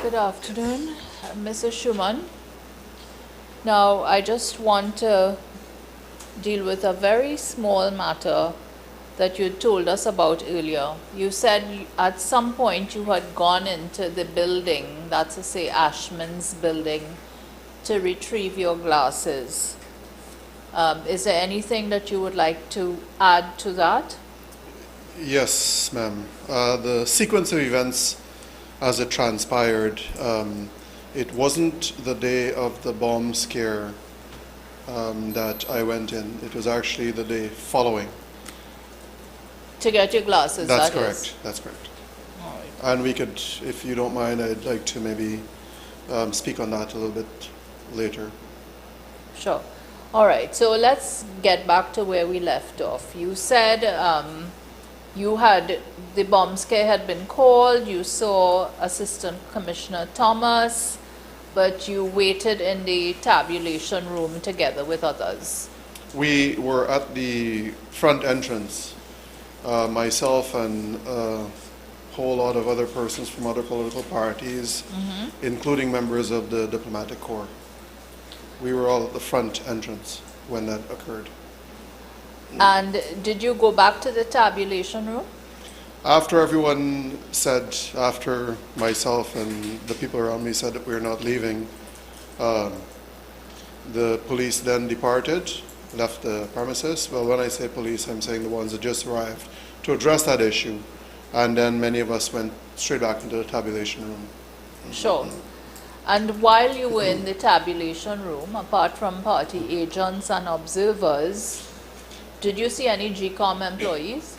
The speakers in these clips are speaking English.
Good afternoon, Mrs. Schumann. Now, I just want to deal with a very small matter that you told us about earlier. You said at some point you had gone into the building, that's to say Ashman's building, to retrieve your glasses. Is there anything that you would like to add to that? Yes, ma'am. The sequence of events as it transpired, it wasn't the day of the bomb scare that I went in. It was actually the day following. To get your glasses, That's that correct. is. That's correct. All right. And we could, if you don't mind, I'd like to maybe speak on that a little bit later. Sure. All right. So let's get back to where we left off. You said the bomb scare had been called. You saw Assistant Commissioner Thomas, but you waited in the tabulation room together with others. We were at the front entrance, myself and a whole lot of other persons from other political parties, including members of the diplomatic corps. We were all at the front entrance when that occurred. And did you go back to the tabulation room? After everyone said, after myself and the people around me said that we're not leaving, the police then departed, left the premises. Well, when I say police, I'm saying the ones that just arrived to address that issue. And then many of us went straight back into the tabulation room. Sure. And while you were in the tabulation room, apart from party agents and observers, did you see any GCOM employees?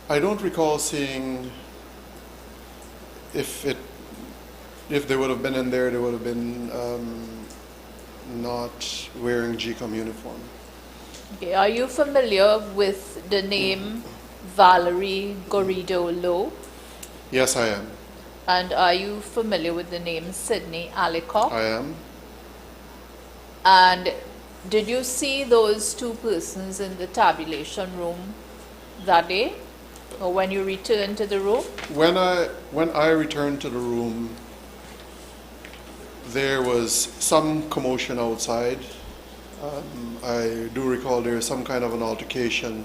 I don't recall seeing if they would have been in there, they would have been not wearing GCOM uniform. Okay. Are you familiar with the name Valerie Garrido-Lowe? Yes, I am. And are you familiar with the name Sidney Alicock? I am. And did you see those two persons in the tabulation room that day, or when you returned to the room? When I returned to the room, there was some commotion outside. I do recall there was some kind of an altercation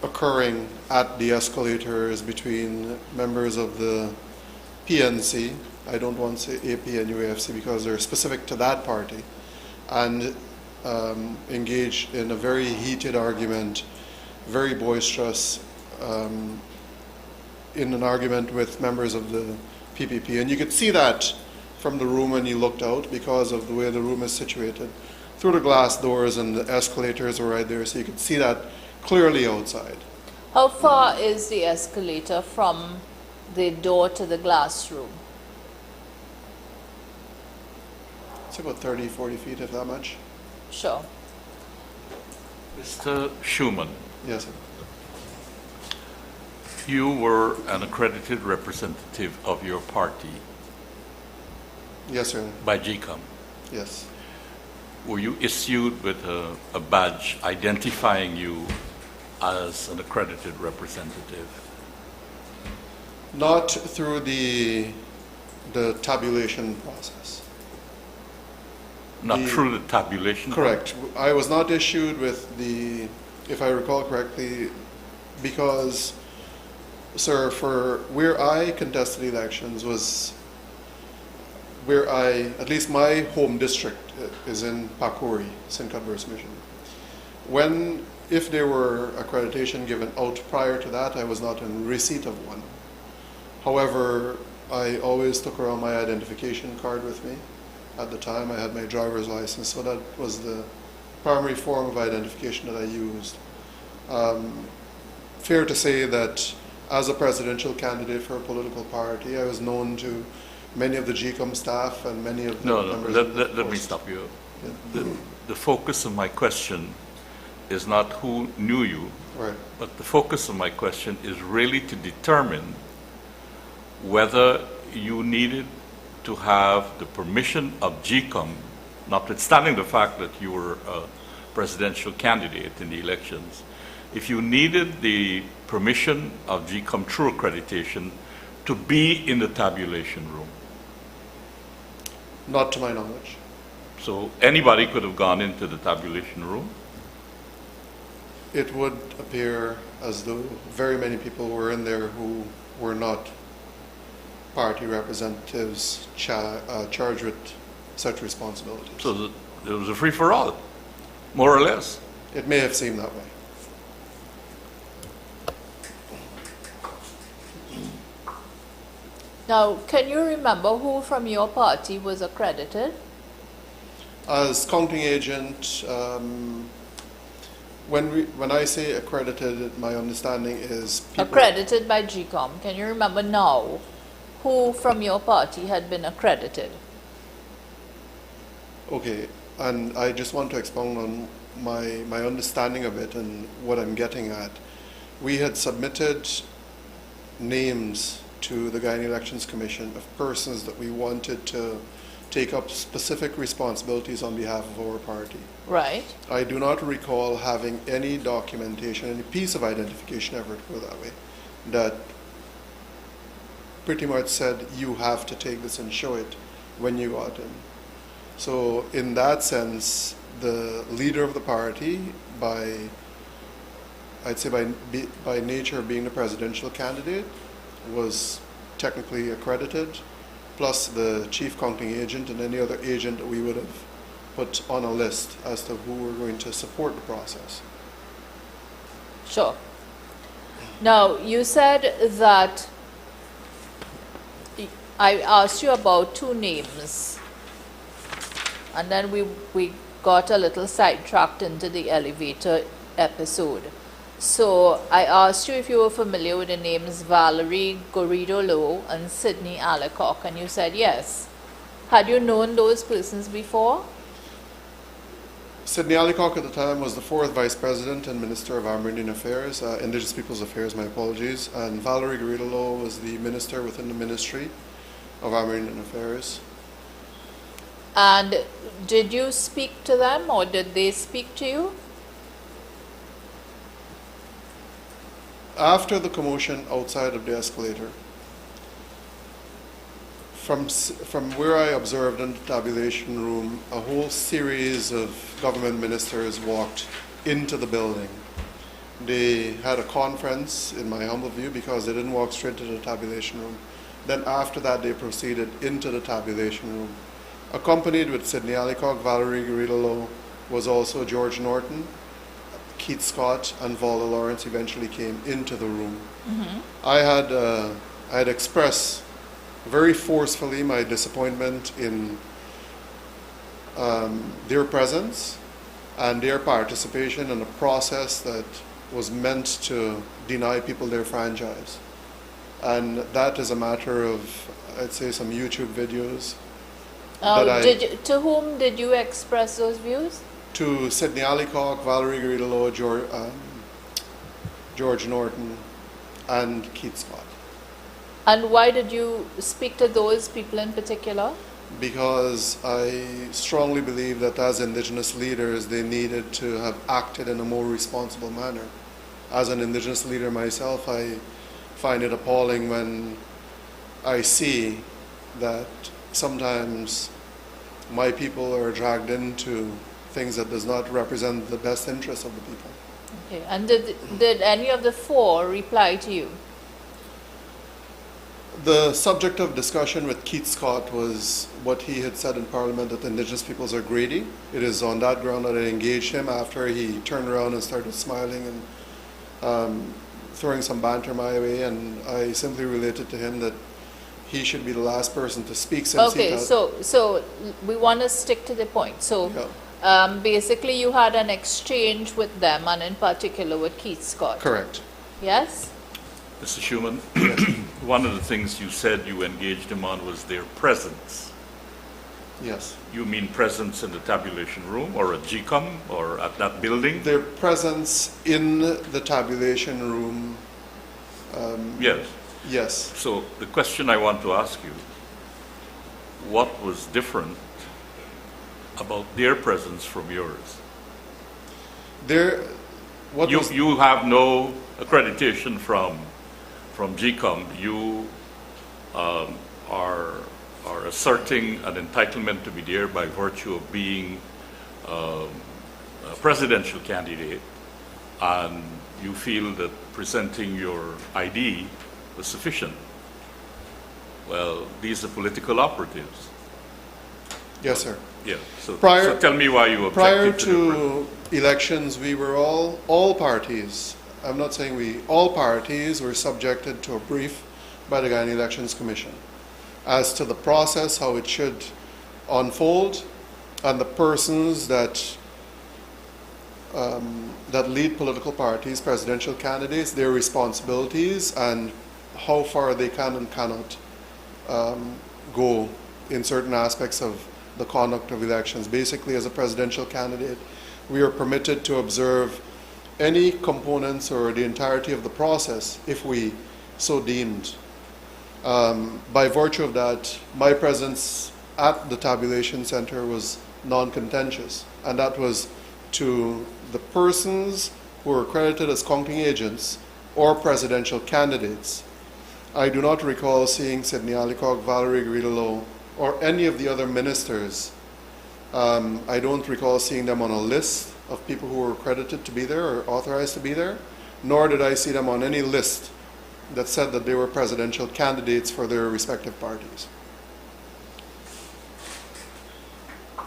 occurring at the escalators between members of the PNC. I don't want to say AP and UAFC because they're specific to that party, and engaged in a very heated argument, very boisterous, in an argument with members of the PPP. And you could see that from the room when you looked out because of the way the room is situated. Through the glass doors and the escalators were right there, so you could see that clearly outside. How far is the escalator from the door to the glass room? It's about 30, 40 feet, if that much. Sure. Mr. Schumann, Yes, sir. you were an accredited representative of your party Yes, sir. by GCOM. Yes. Were you issued with a badge identifying you as an accredited representative? Not through the tabulation process. Not through the tabulation? Correct. I was not issued with the, if I recall correctly, because, sir, for where I contested elections was where at least my home district is in Pakuri, St. Cuthbert's Mission. If there were accreditation given out prior to that, I was not in receipt of one. However, I always took around my identification card with me. At the time, I had my driver's license, so that was the primary form of identification that I used. Fair to say that as a presidential candidate for a political party, I was known to many of the GCOM staff and many of the members of the let me force. stop you. Yeah. The focus of my question is not who knew you, Right. but the focus of my question is really to determine whether you needed to have the permission of GCOM, notwithstanding the fact that you were a presidential candidate in the elections, if you needed the permission of GCOM through accreditation to be in the tabulation room? Not to my knowledge. So anybody could have gone into the tabulation room? It would appear as though very many people were in there who were not party representatives charged with such responsibilities. So it was a free-for-all, more or less. It may have seemed that way. Now, can you remember who from your party was accredited? As counting agent, when I say accredited, my understanding is people, Accredited by GCOM. Can you remember now who from your party had been accredited? Okay, and I just want to expound on my understanding of it and what I'm getting at. We had submitted names to the Guyana Elections Commission of persons that we wanted to take up specific responsibilities on behalf of our party. Right. I do not recall having any documentation, any piece of identification, ever to put it that way, that pretty much said you have to take this and show it when you got in. So in that sense, the leader of the party, I'd say by nature of being the presidential candidate, was technically accredited, plus the chief counting agent and any other agent that we would have put on a list as to who were going to support the process. Sure. Now, you said that I asked you about two names, and then we got a little sidetracked into the elevator episode. So I asked you if you were familiar with the names Valerie Goridolo and Sidney Alicock, and you said yes. Had you known those persons before? Sidney Alicock at the time was the 4th Vice President and Minister of Indian Affairs, Indigenous Peoples Affairs, my apologies, and Valerie Goridolo was the Minister within the Ministry of Indian Affairs. And did you speak to them, or did they speak to you? After the commotion outside of the escalator, from where I observed in the tabulation room, a whole series of government ministers walked into the building. They had a conference, in my humble view, because they didn't walk straight to the tabulation room. Then after that, they proceeded into the tabulation room. Accompanied with Sidney Alicock, Valerie Goridolo was also George Norton, Keith Scott, and Valda Lawrence eventually came into the room. Mm-hmm. I had expressed very forcefully my disappointment in their presence and their participation in a process that was meant to deny people their franchise. And that is a matter of, I'd say, some YouTube videos. To whom did you express those views? To Sidney Alicock, Valerie Goridolo, George Norton, and Keith Scott. And why did you speak to those people in particular? Because I strongly believe that as Indigenous leaders, they needed to have acted in a more responsible manner. As an Indigenous leader myself, I find it appalling when I see that sometimes my people are dragged into things that does not represent the best interests of the people. Okay. And did any of the four reply to you? The subject of discussion with Keith Scott was what he had said in Parliament, that Indigenous peoples are greedy. It is on that ground that I engaged him after he turned around and started smiling and throwing some banter my way, and I simply related to him that he should be the last person to speak since okay, so we want to stick to the point. So yeah. Basically you had an exchange with them, and in particular with Keith Scott. Correct. Yes? Mr. Schuman, one of the things you said you engaged him on was their presence. Yes. You mean presence in the tabulation room or at GCOM or at that building? Their presence in the tabulation room. Yes. Yes. So the question I want to ask you, what was different about their presence from yours? You have no accreditation from GCOM. are asserting an entitlement to be there by virtue of being a presidential candidate, and you feel that presenting your ID was sufficient. Well, these are political operatives. Yes, sir. Yeah. So, Prior- so tell me why you Prior objected to to elections, we were all parties, I'm not saying we, all parties were subjected to a brief by the Guyana Elections Commission as to the process, how it should unfold, and the persons that lead political parties, presidential candidates, their responsibilities, and how far they can and cannot go in certain aspects of the conduct of elections. Basically, as a presidential candidate, we are permitted to observe any components or the entirety of the process if we so deemed. By virtue of that, my presence at the Tabulation Center was non-contentious, and that was to the persons who were accredited as counting agents or presidential candidates. I do not recall seeing Sidney Alicock, Valerie Gridolo, or any of the other ministers. I don't recall seeing them on a list of people who were accredited to be there or authorized to be there, nor did I see them on any list that said that they were presidential candidates for their respective parties.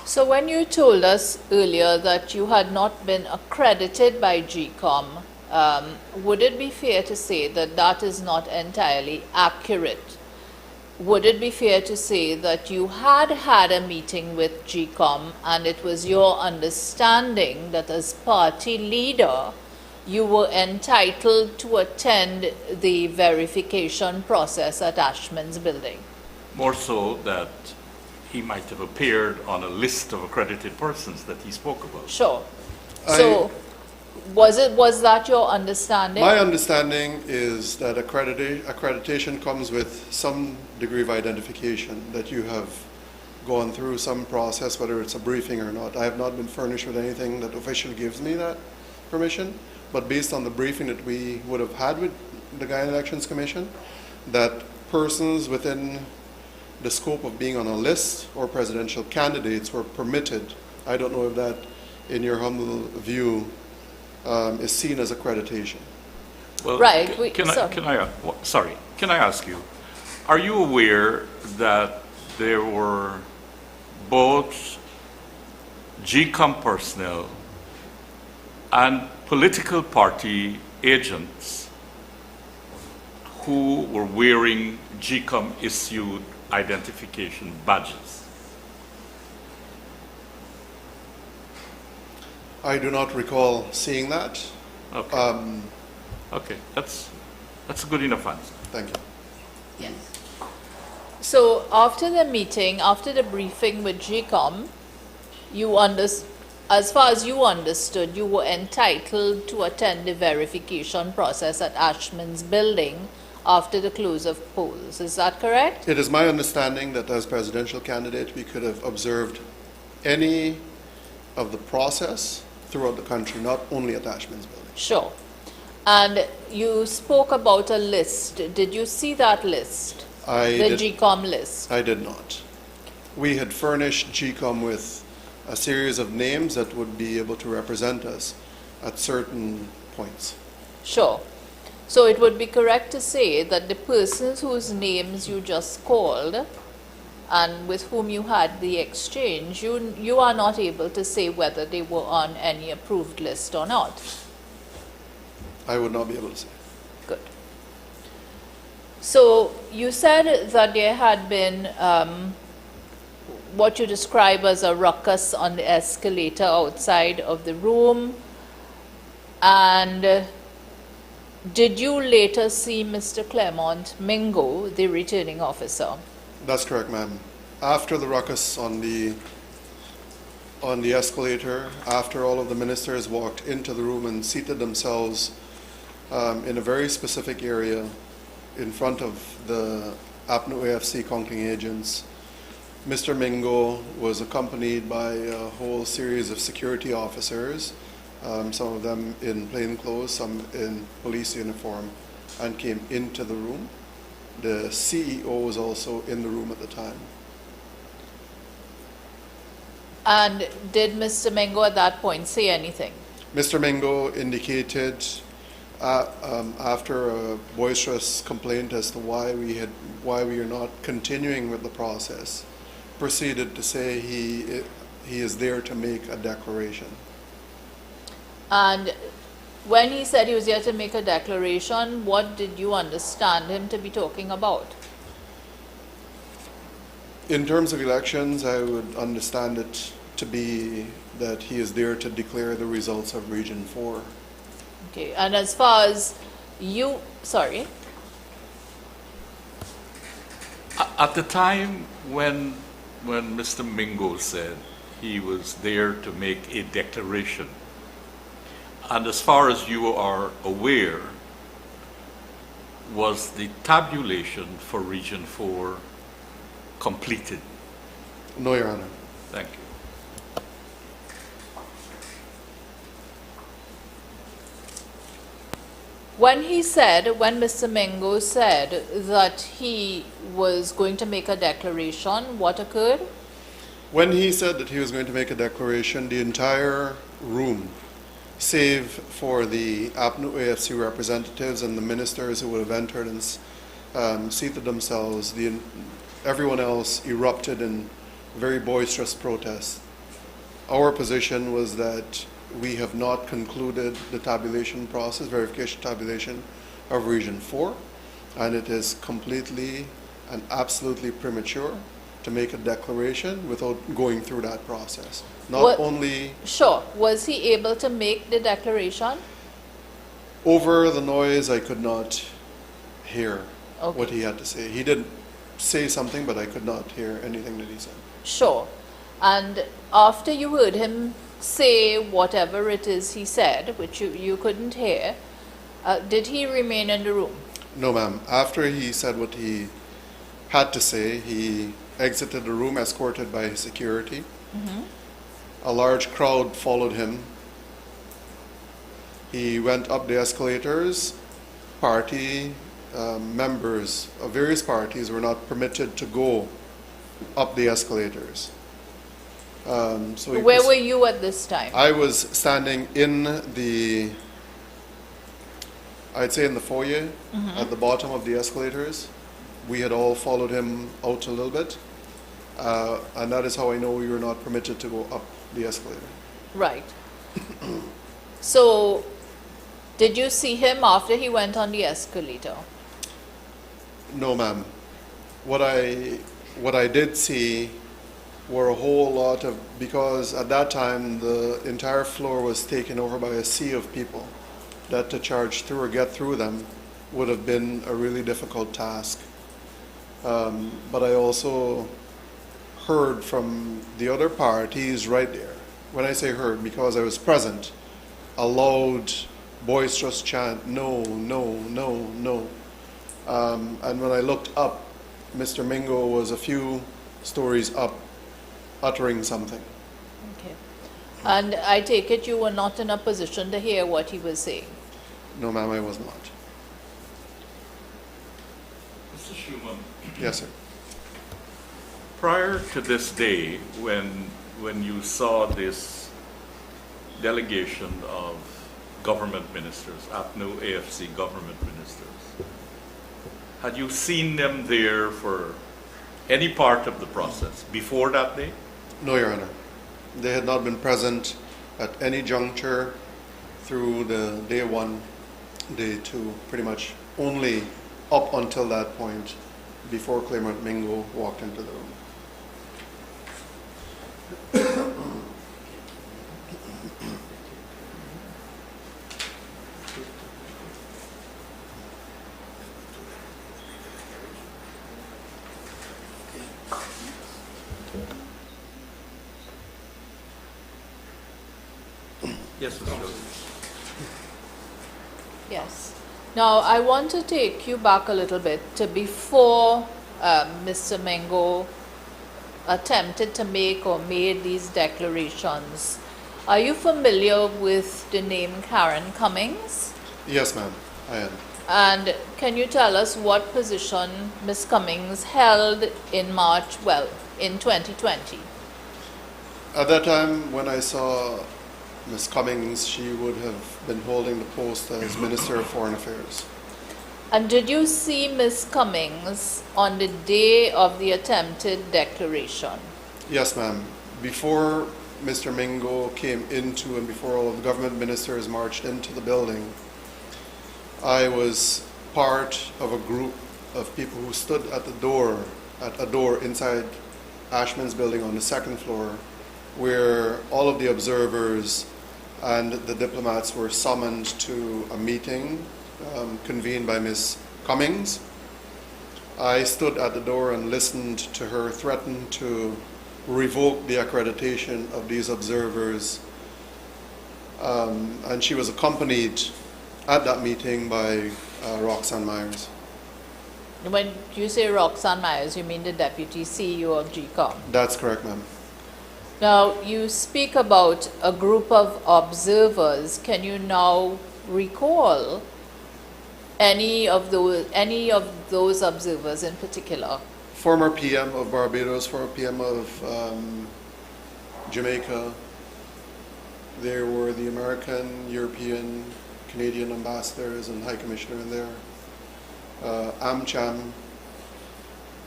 So when you told us earlier that you had not been accredited by GCOM, would it be fair to say that that is not entirely accurate? Would it be fair to say that you had had a meeting with GCOM and it was your understanding that as party leader you were entitled to attend the verification process at Ashman's building? More so that he might have appeared on a list of accredited persons that he spoke about. Sure. So was that your understanding? My understanding is that accreditation comes with some degree of identification, that you have gone through some process, whether it's a briefing or not. I have not been furnished with anything that officially gives me that permission, but based on the briefing that we would have had with the Guyana Elections Commission, that persons within the scope of being on a list or presidential candidates were permitted. I don't know if that, in your humble view, is seen as accreditation. Well, Right, Can I ask you, are you aware that there were both GCOM personnel and political party agents who were wearing GCOM issued identification badges? I do not recall seeing that. Okay. Okay, that's a good enough answer. Thank you. Yes. So after the meeting, after the briefing with GCOM, as far as you understood, you were entitled to attend the verification process at Ashman's building after the close of polls. Is that correct? It is my understanding that as presidential candidate, we could have observed any of the process throughout the country, not only at Ashman's building. Sure. And you spoke about a list. Did you see that list? The GCOM list? I did not. We had furnished GCOM with a series of names that would be able to represent us at certain points. Sure. So it would be correct to say that the persons whose names you just called and with whom you had the exchange, you are not able to say whether they were on any approved list or not. I would not be able to say. Good. So you said that there had been what you describe as a ruckus on the escalator outside of the room. And did you later see Mr. Clement Mingo, the returning officer? That's correct, ma'am. After the ruckus on the escalator, after all of the ministers walked into the room and seated themselves in a very specific area in front of the APNU AFC counting agents, Mr. Mingo was accompanied by a whole series of security officers, some of them in plain clothes, some in police uniform, and came into the room. The CEO was also in the room at the time. And did Mr. Mingo at that point say anything? Mr. Mingo indicated after a boisterous complaint as to why we are not continuing with the process, proceeded to say he is there to make a declaration. And when he said he was here to make a declaration, what did you understand him to be talking about? In terms of elections, I would understand it to be that he is there to declare the results of Region 4. Okay, and as far as you, sorry? At the time when Mr. Mingo said he was there to make a declaration, and as far as you are aware, was the tabulation for Region 4 completed? No, Your Honor. Thank you. When Mr. Mingo said that he was going to make a declaration, what occurred? When he said that he was going to make a declaration, the entire room, save for the APNU AFC representatives and the ministers who would have entered and seated themselves, everyone else erupted in very boisterous protest. Our position was that we have not concluded the tabulation process, verification tabulation of Region 4, and it is completely and absolutely premature to make a declaration without going through that process. Sure. Was he able to make the declaration? Over the noise, I could not hear Okay. what he had to say. He did say something, but I could not hear anything that he said. Sure. And after you heard him say whatever it is he said, which you couldn't hear, did he remain in the room? No, ma'am. After he said what he had to say, he exited the room escorted by his security. Mm-hmm. A large crowd followed him. He went up the escalators. Party members of various parties were not permitted to go up the escalators. Where were you at this time? I was standing in I'd say in the foyer, Mm-hmm. at the bottom of the escalators. We had all followed him out a little bit, and that is how I know we were not permitted to go up the escalator. Right. So, did you see him after he went on the escalator? No, ma'am. What I did see were a whole lot of, because at that time the entire floor was taken over by a sea of people, that to charge through or get through them would have been a really difficult task. But I also heard from the other parties right there. When I say heard, because I was present, a loud, boisterous chant, no, no, no, no. And when I looked up, Mr. Mingo was a few stories up, uttering something. Okay. And I take it you were not in a position to hear what he was saying? No, ma'am, I was not. Mr. Schuman, Yes, sir. prior to this day, when you saw this delegation of government ministers, APNU AFC government ministers, had you seen them there for any part of the process before that day? No, Your Honor. They had not been present at any juncture through the day 1, day 2, pretty much only up until that point before Claimant Mingo walked into the room. Yes, Mr. Joseph. Yes. Now, I want to take you back a little bit to before Mr. Mingo attempted to make or made these declarations. Are you familiar with the name Karen Cummings? Yes, ma'am, I am. And can you tell us what position Ms. Cummings held in March, well, in 2020? At that time, when I saw Ms. Cummings, she would have been holding the post as Minister of Foreign Affairs. And did you see Ms. Cummings on the day of the attempted declaration? Yes, ma'am. Before Mr. Mingo came into and before all of the government ministers marched into the building, I was part of a group of people who stood at a door inside Ashman's building on the second floor, where all of the observers and the diplomats were summoned to a meeting convened by Ms. Cummings. I stood at the door and listened to her threaten to revoke the accreditation of these observers, and she was accompanied at that meeting by Roxanne Myers. When you say Roxanne Myers, you mean the Deputy CEO of GCOM? That's correct, ma'am. Now, you speak about a group of observers. Can you now recall any of those observers in particular? Former PM of Barbados, former PM of Jamaica. There were the American, European, Canadian ambassadors and High Commissioner in there. AmCham,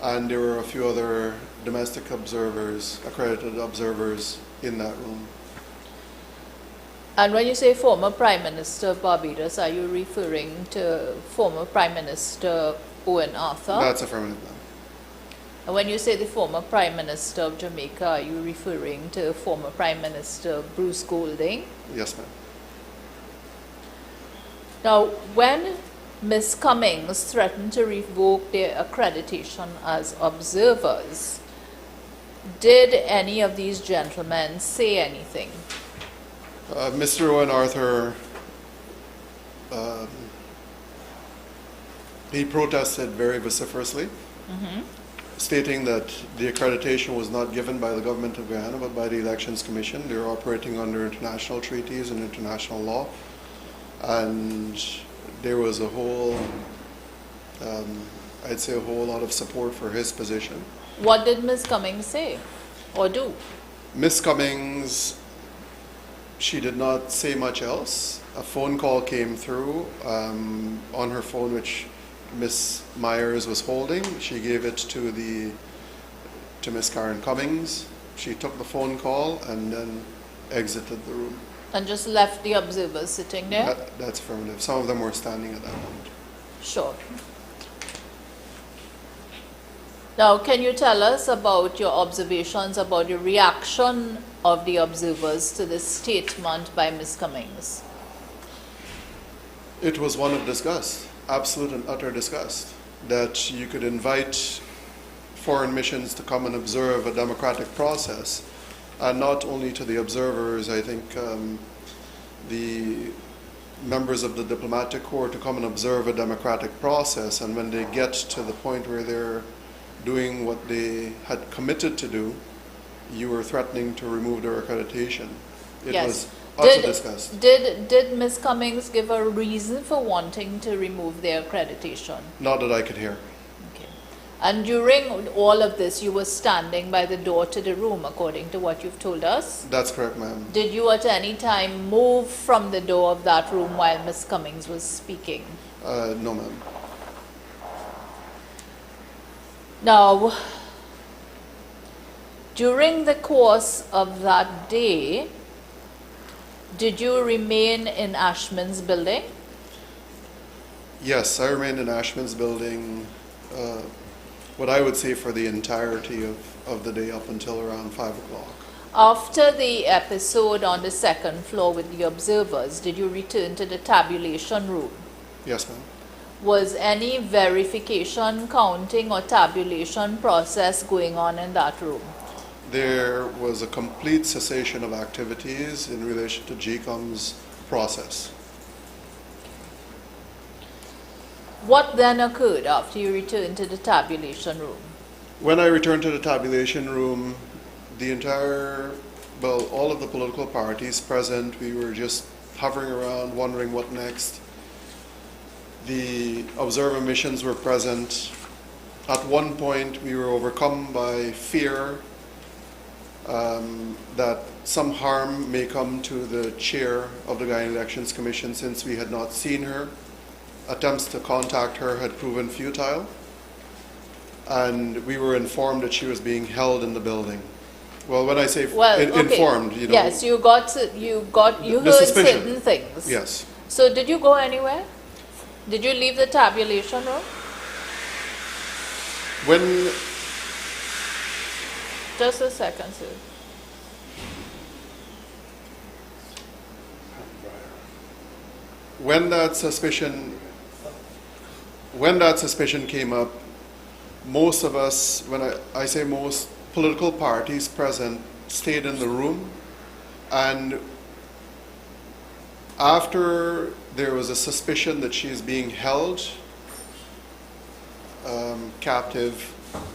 and there were a few other domestic observers, accredited observers in that room. And when you say former Prime Minister of Barbados, are you referring to former Prime Minister Owen Arthur? That's affirmative, ma'am. And when you say the former Prime Minister of Jamaica, are you referring to former Prime Minister Bruce Golding? Yes, ma'am. Now, when Ms. Cummings threatened to revoke their accreditation as observers, did any of these gentlemen say anything? Mr. Owen Arthur, he protested very vociferously, stating that the accreditation was not given by the government of Guyana, but by the Elections Commission. They were operating under international treaties and international law. And there was a whole, I'd say a whole lot of support for his position. What did Ms. Cummings say or do? Ms. Cummings, she did not say much else. A phone call came through on her phone, which Ms. Myers was holding. She gave it to Ms. Karen Cummings. She took the phone call and then exited the room. And just left the observers sitting there? That's affirmative. Some of them were standing at that moment. Sure. Now, can you tell us about your observations about the reaction of the observers to this statement by Ms. Cummings? It was one of disgust, absolute and utter disgust, that you could invite foreign missions to come and observe a democratic process. And not only to the observers, I think the members of the diplomatic corps to come and observe a democratic process, and when they get to the point where they're doing what they had committed to do, you were threatening to remove their accreditation. It was utter disgust. Did Ms. Cummings give a reason for wanting to remove their accreditation? Not that I could hear. And during all of this, you were standing by the door to the room, according to what you've told us? That's correct, ma'am. Did you at any time move from the door of that room while Ms. Cummings was speaking? No, ma'am. Now, during the course of that day, did you remain in Ashman's building? Yes, I remained in Ashman's building, what I would say for the entirety of the day up until around 5 o'clock. After the episode on the second floor with the observers, did you return to the tabulation room? Yes, ma'am. Was any verification, counting, or tabulation process going on in that room? There was a complete cessation of activities in relation to GCOM's process. What then occurred after you returned to the tabulation room? When I returned to the tabulation room, all of the political parties present, we were just hovering around, wondering what next. The observer missions were present. At one point, we were overcome by fear that some harm may come to the chair of the Guyana Elections Commission since we had not seen her. Attempts to contact her had proven futile, and we were informed that she was being held in the building. Well, when I say informed, you know. Yes, you the heard suspicion. certain things. Yes. So did you go anywhere? Did you leave the tabulation room? When Just a second, sir. when that suspicion came up, most of us, when I say most, political parties present stayed in the room, and after there was a suspicion that she is being held captive,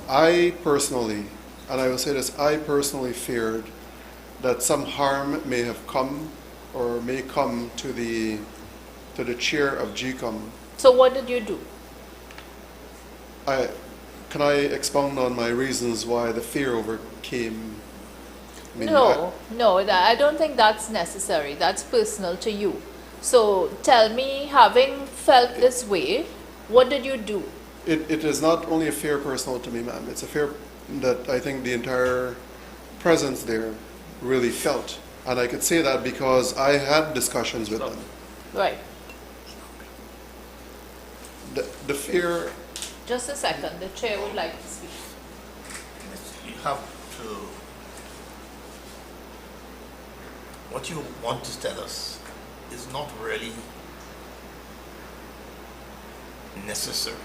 I personally, and I will say this, I personally feared that some harm may have come or may come to the chair of GCOM. So what did you do? Can I expound on my reasons why the fear overcame me? No, I don't think that's necessary. That's personal to you. So tell me, having felt this way, what did you do? It is not only a fear personal to me, ma'am. It's a fear that I think the entire presence there really felt. And I could say that because I had discussions with them. Right. The fear, Just a second. The chair would like to speak. You have to, what you want to tell us is not really necessary.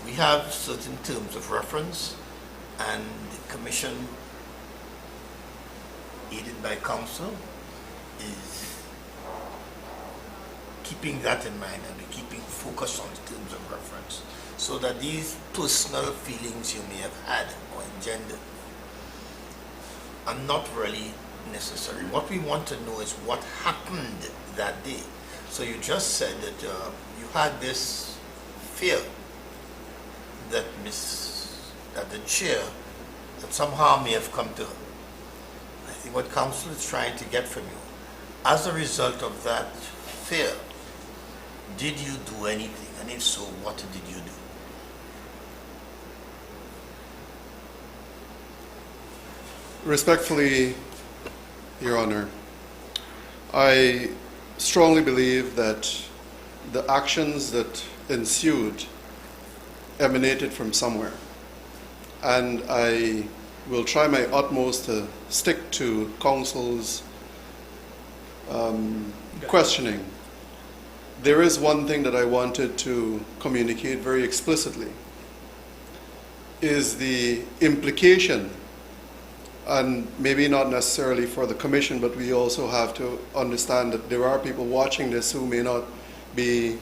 We have certain terms of reference, and the commission, aided by council, is keeping that in mind and keeping focus on the terms of reference, so that these personal feelings you may have had or engendered are not really necessary. What we want to know is what happened that day. So you just said that you had this fear that the chair, that some harm may have come to her. I think what council is trying to get from you, as a result of that fear, did you do anything? And if so, what did you do? respectfully, Your Honor, I strongly believe that the actions that ensued emanated from somewhere. And I will try my utmost to stick to counsel's questioning. There is one thing that I wanted to communicate very explicitly, is the implication, and maybe not necessarily for the commission, but we also have to understand that there are people watching this who may not be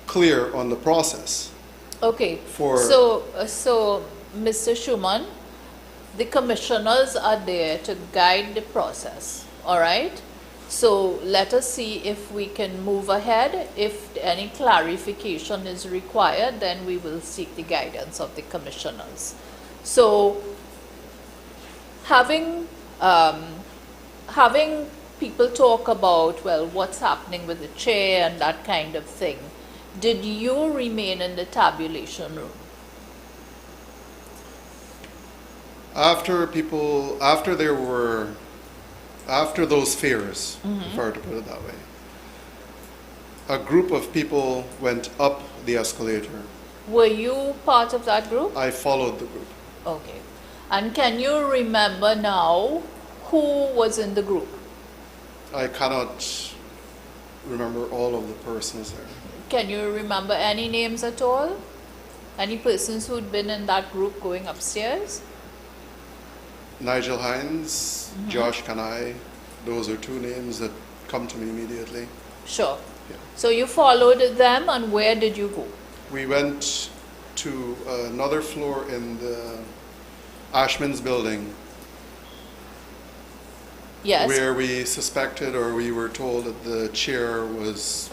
clear on the process. Okay. So, Mr. Schumann, the commissioners are there to guide the process, all right? So let us see if we can move ahead. If any clarification is required, then we will seek the guidance of the commissioners. So having people talk about, well, what's happening with the chair and that kind of thing, did you remain in the tabulation room? After those fears, if I were to put it that way, a group of people went up the escalator. Were you part of that group? I followed the group. Okay. And can you remember now who was in the group? I cannot remember all of the persons there. Can you remember any names at all? Any persons who'd been in that group going upstairs? Nigel Hines, Josh Kanai, those are two names that come to me immediately. Sure. Yeah. So you followed them, and where did you go? We went to another floor in the Ashman's building, Yes. where we suspected, or we were told, that the chair was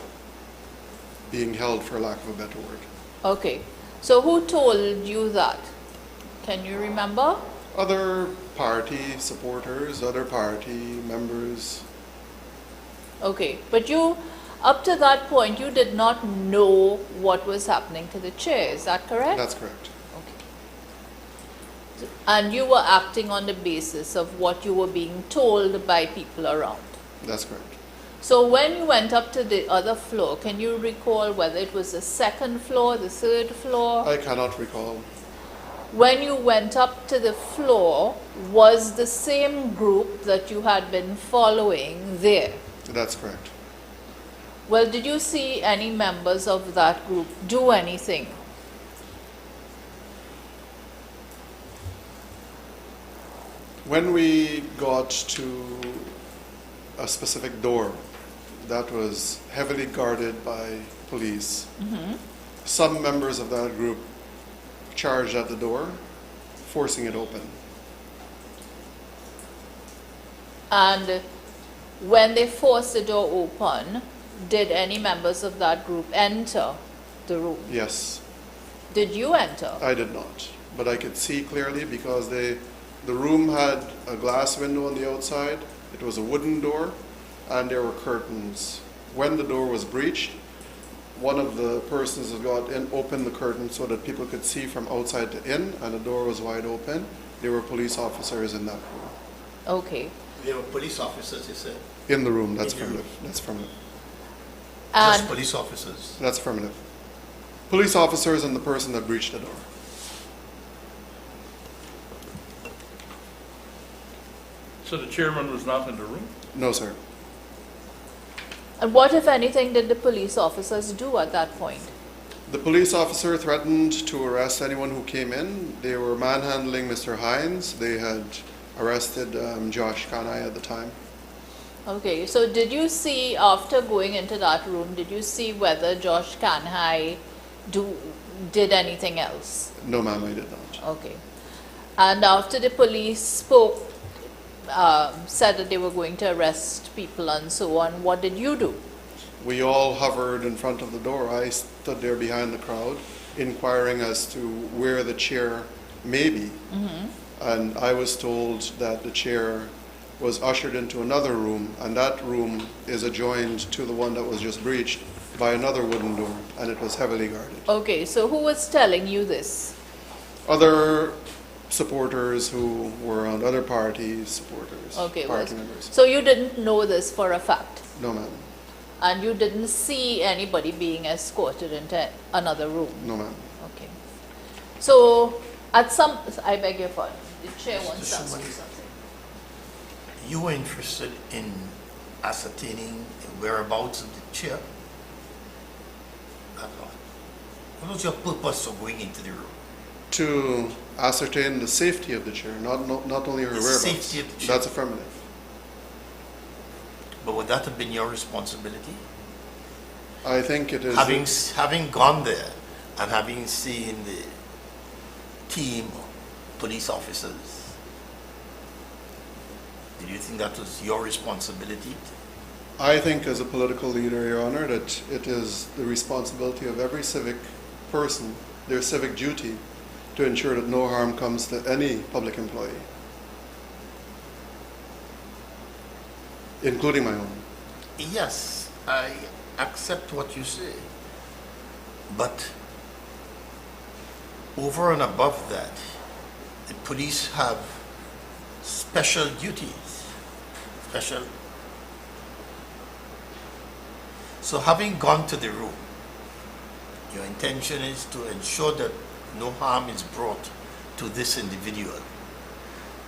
being held, for lack of a better word. Okay. So who told you that? Can you remember? Other party supporters, other party members. Okay. But you, up to that point, you did not know what was happening to the chair. Is that correct? That's correct. Okay. And you were acting on the basis of what you were being told by people around. That's correct. So when you went up to the other floor, can you recall whether it was the second floor, the third floor? I cannot recall. When you went up to the floor, was the same group that you had been following there? That's correct. Well, did you see any members of that group do anything? When we got to a specific door that was heavily guarded by police, some members of that group charged at the door, forcing it open. And when they forced the door open, did any members of that group enter the room? Yes, Did you enter? I did not, but I could see clearly because the room had a glass window on the outside. It was a wooden door, and there were curtains. When the door was breached, one of the persons that got in opened the curtain so that people could see from outside to in, and the door was wide open. There were police officers in that room. Okay. There were police officers, you said? In the room, that's In the room. affirmative. That's affirmative. Just And police officers. That's affirmative. Police officers and the person that breached the door. So the chairman was not in the room? No, sir. And what, if anything, did the police officers do at that point? The police officer threatened to arrest anyone who came in. They were manhandling Mr. Hines. They had arrested Josh Kanai at the time. Okay, so did you see, after going into that room, did you see whether Josh Kanhai did anything else? No, ma'am, I did not. Okay. And after the police spoke, said that they were going to arrest people and so on, what did you do? We all hovered in front of the door. I stood there behind the crowd, inquiring as to where the chair may be. And I was told that the chair was ushered into another room, and that room is adjoined to the one that was just breached by another wooden door, and it was heavily guarded. Okay, so who was telling you this? Other supporters who were on other parties, supporters, Okay, party members. so you didn't know this for a fact? No, ma'am. And you didn't see anybody being escorted into another room? No, ma'am. Okay. So, I beg your pardon, the chair wants to ask you something. You were interested in ascertaining the whereabouts of the chair? That's all. What was your purpose of going into the room? To ascertain the safety of the chair, not only her The whereabouts. safety of the chair. That's affirmative. But would that have been your responsibility? I think it is. Having gone there and having seen the team of police officers, did you think that was your responsibility? I think as a political leader, Your Honor, that it is the responsibility of every civic person, their civic duty, to ensure that no harm comes to any public employee, including my own. Yes, I accept what you say. But over and above that, the police have special duties. So having gone to the room, your intention is to ensure that no harm is brought to this individual.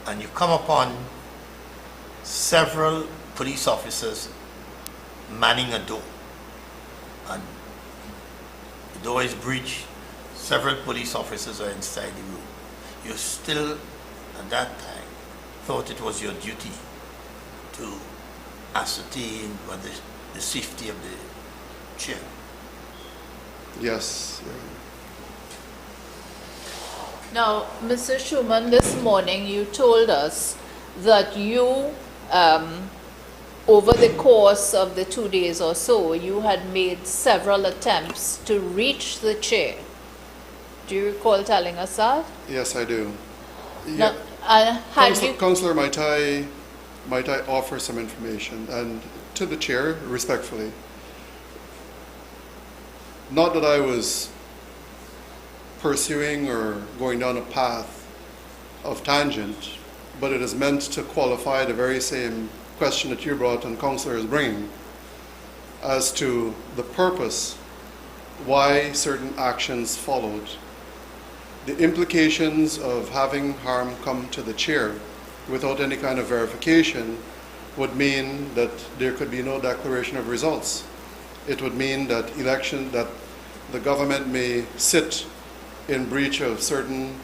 And you come upon several police officers manning a door. And the door is breached. Several police officers are inside the room. You still, at that time, thought it was your duty to ascertain whether the safety of the chair. Yes. Now, Mr. Schumann, this morning you told us that you over the course of the 2 days or so, you had made several attempts to reach the chair. Do you recall telling us that? Yes, I do. Now, Yeah. had you, Councillor, might I offer some information? And to the chair, respectfully. Not that I was pursuing or going down a path of tangent, but it is meant to qualify the very same question that you brought and Councillor is bringing as to the purpose, why certain actions followed. The implications of having harm come to the chair without any kind of verification would mean that there could be no declaration of results. It would mean that that the government may sit in breach of certain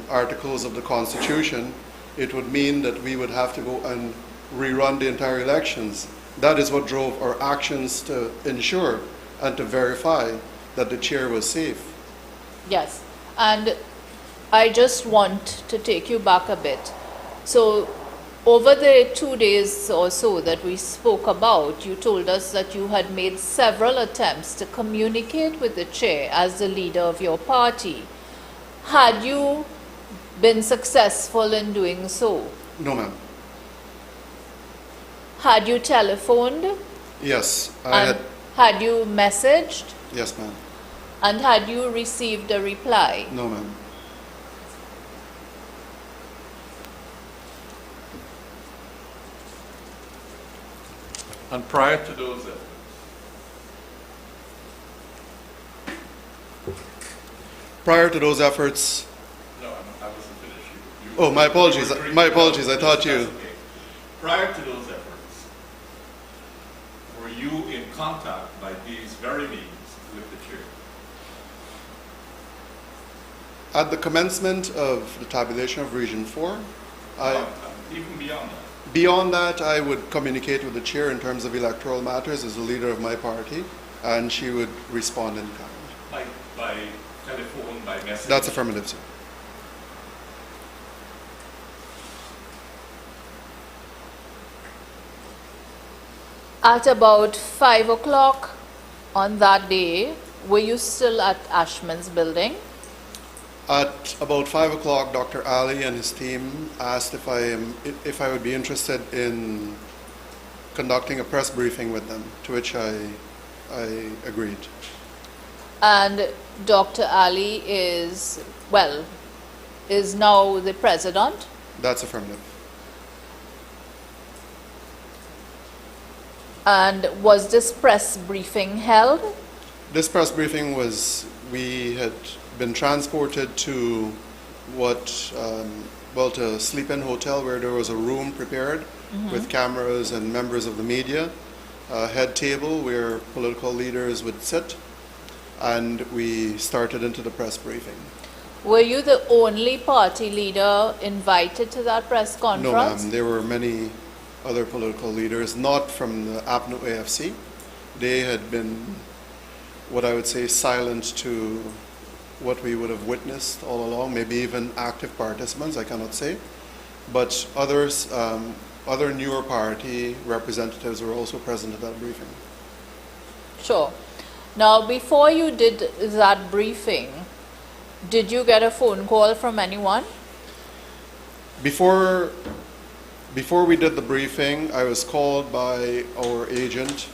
articles of the Constitution. It would mean that we would have to go and rerun the entire elections. That is what drove our actions to ensure and to verify that the chair was safe. yes, and I just want to take you back a bit. So, over the 2 days or so that we spoke about, you told us that you had made several attempts to communicate with the chair as the leader of your party. Had you been successful in doing so? No, ma'am. Had you telephoned? Yes, And had you messaged? Yes, ma'am. And had you received a reply? No, ma'am. And prior to those efforts, Prior to those efforts, no, I wasn't finished. Oh, my apologies. you were My apologies. I thought That's you. okay. Prior to those efforts, were you in contact by these very means with the chair? At the commencement of the tabulation of Region 4, Even beyond that? beyond that, I would communicate with the chair in terms of electoral matters as the leader of my party, and she would respond in kind. By telephone, by message? That's affirmative, sir. At about 5 o'clock on that day, were you still at Ashman's building? At about 5 o'clock, Dr. Ali and his team asked if I would be interested in conducting a press briefing with them, to which I agreed. And Dr. Ali is now the president. That's affirmative. And was this press briefing held? This press briefing we had been transported to to a sleep-in hotel where there was a room prepared with cameras and members of the media, a head table where political leaders would sit, and we started into the press briefing. Were you the only party leader invited to that press No, conference? ma'am. There were many other political leaders, not from the APNU AFC. They had been, what I would say, silent to what we would have witnessed all along, maybe even active participants, I cannot say. But others, other newer party representatives were also present at that briefing. Sure. Now, before you did that briefing, did you get a phone call from anyone? Before we did the briefing, I was called by our agent,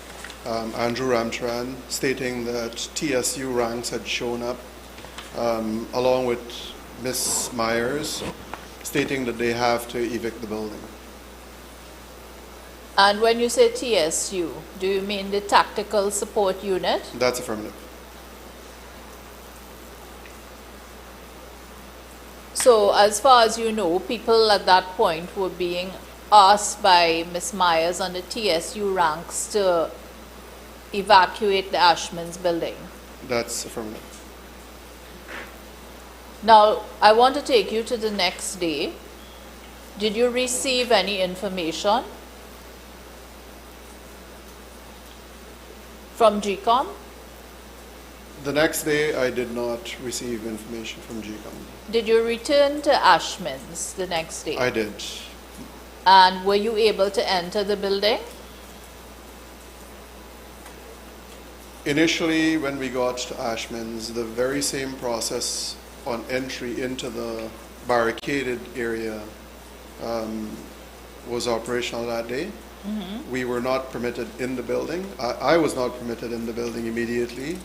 Andrew Ramcharan, stating that TSU ranks had shown up, along with Ms. Myers, stating that they have to evict the building. And when you say TSU, do you mean the Tactical Support Unit? That's affirmative. So, as far as you know, people at that point were being asked by Ms. Myers and the TSU ranks to evacuate the Ashman's building. That's affirmative. Now, I want to take you to the next day. Did you receive any information from GCOM? The next day, I did not receive information from GCOM. Did you return to Ashman's the next day? I did. And were you able to enter the building? Initially, when we got to Ashman's, the very same process on entry into the barricaded area was operational that day. We were not permitted in the building. I was not permitted in the building immediately.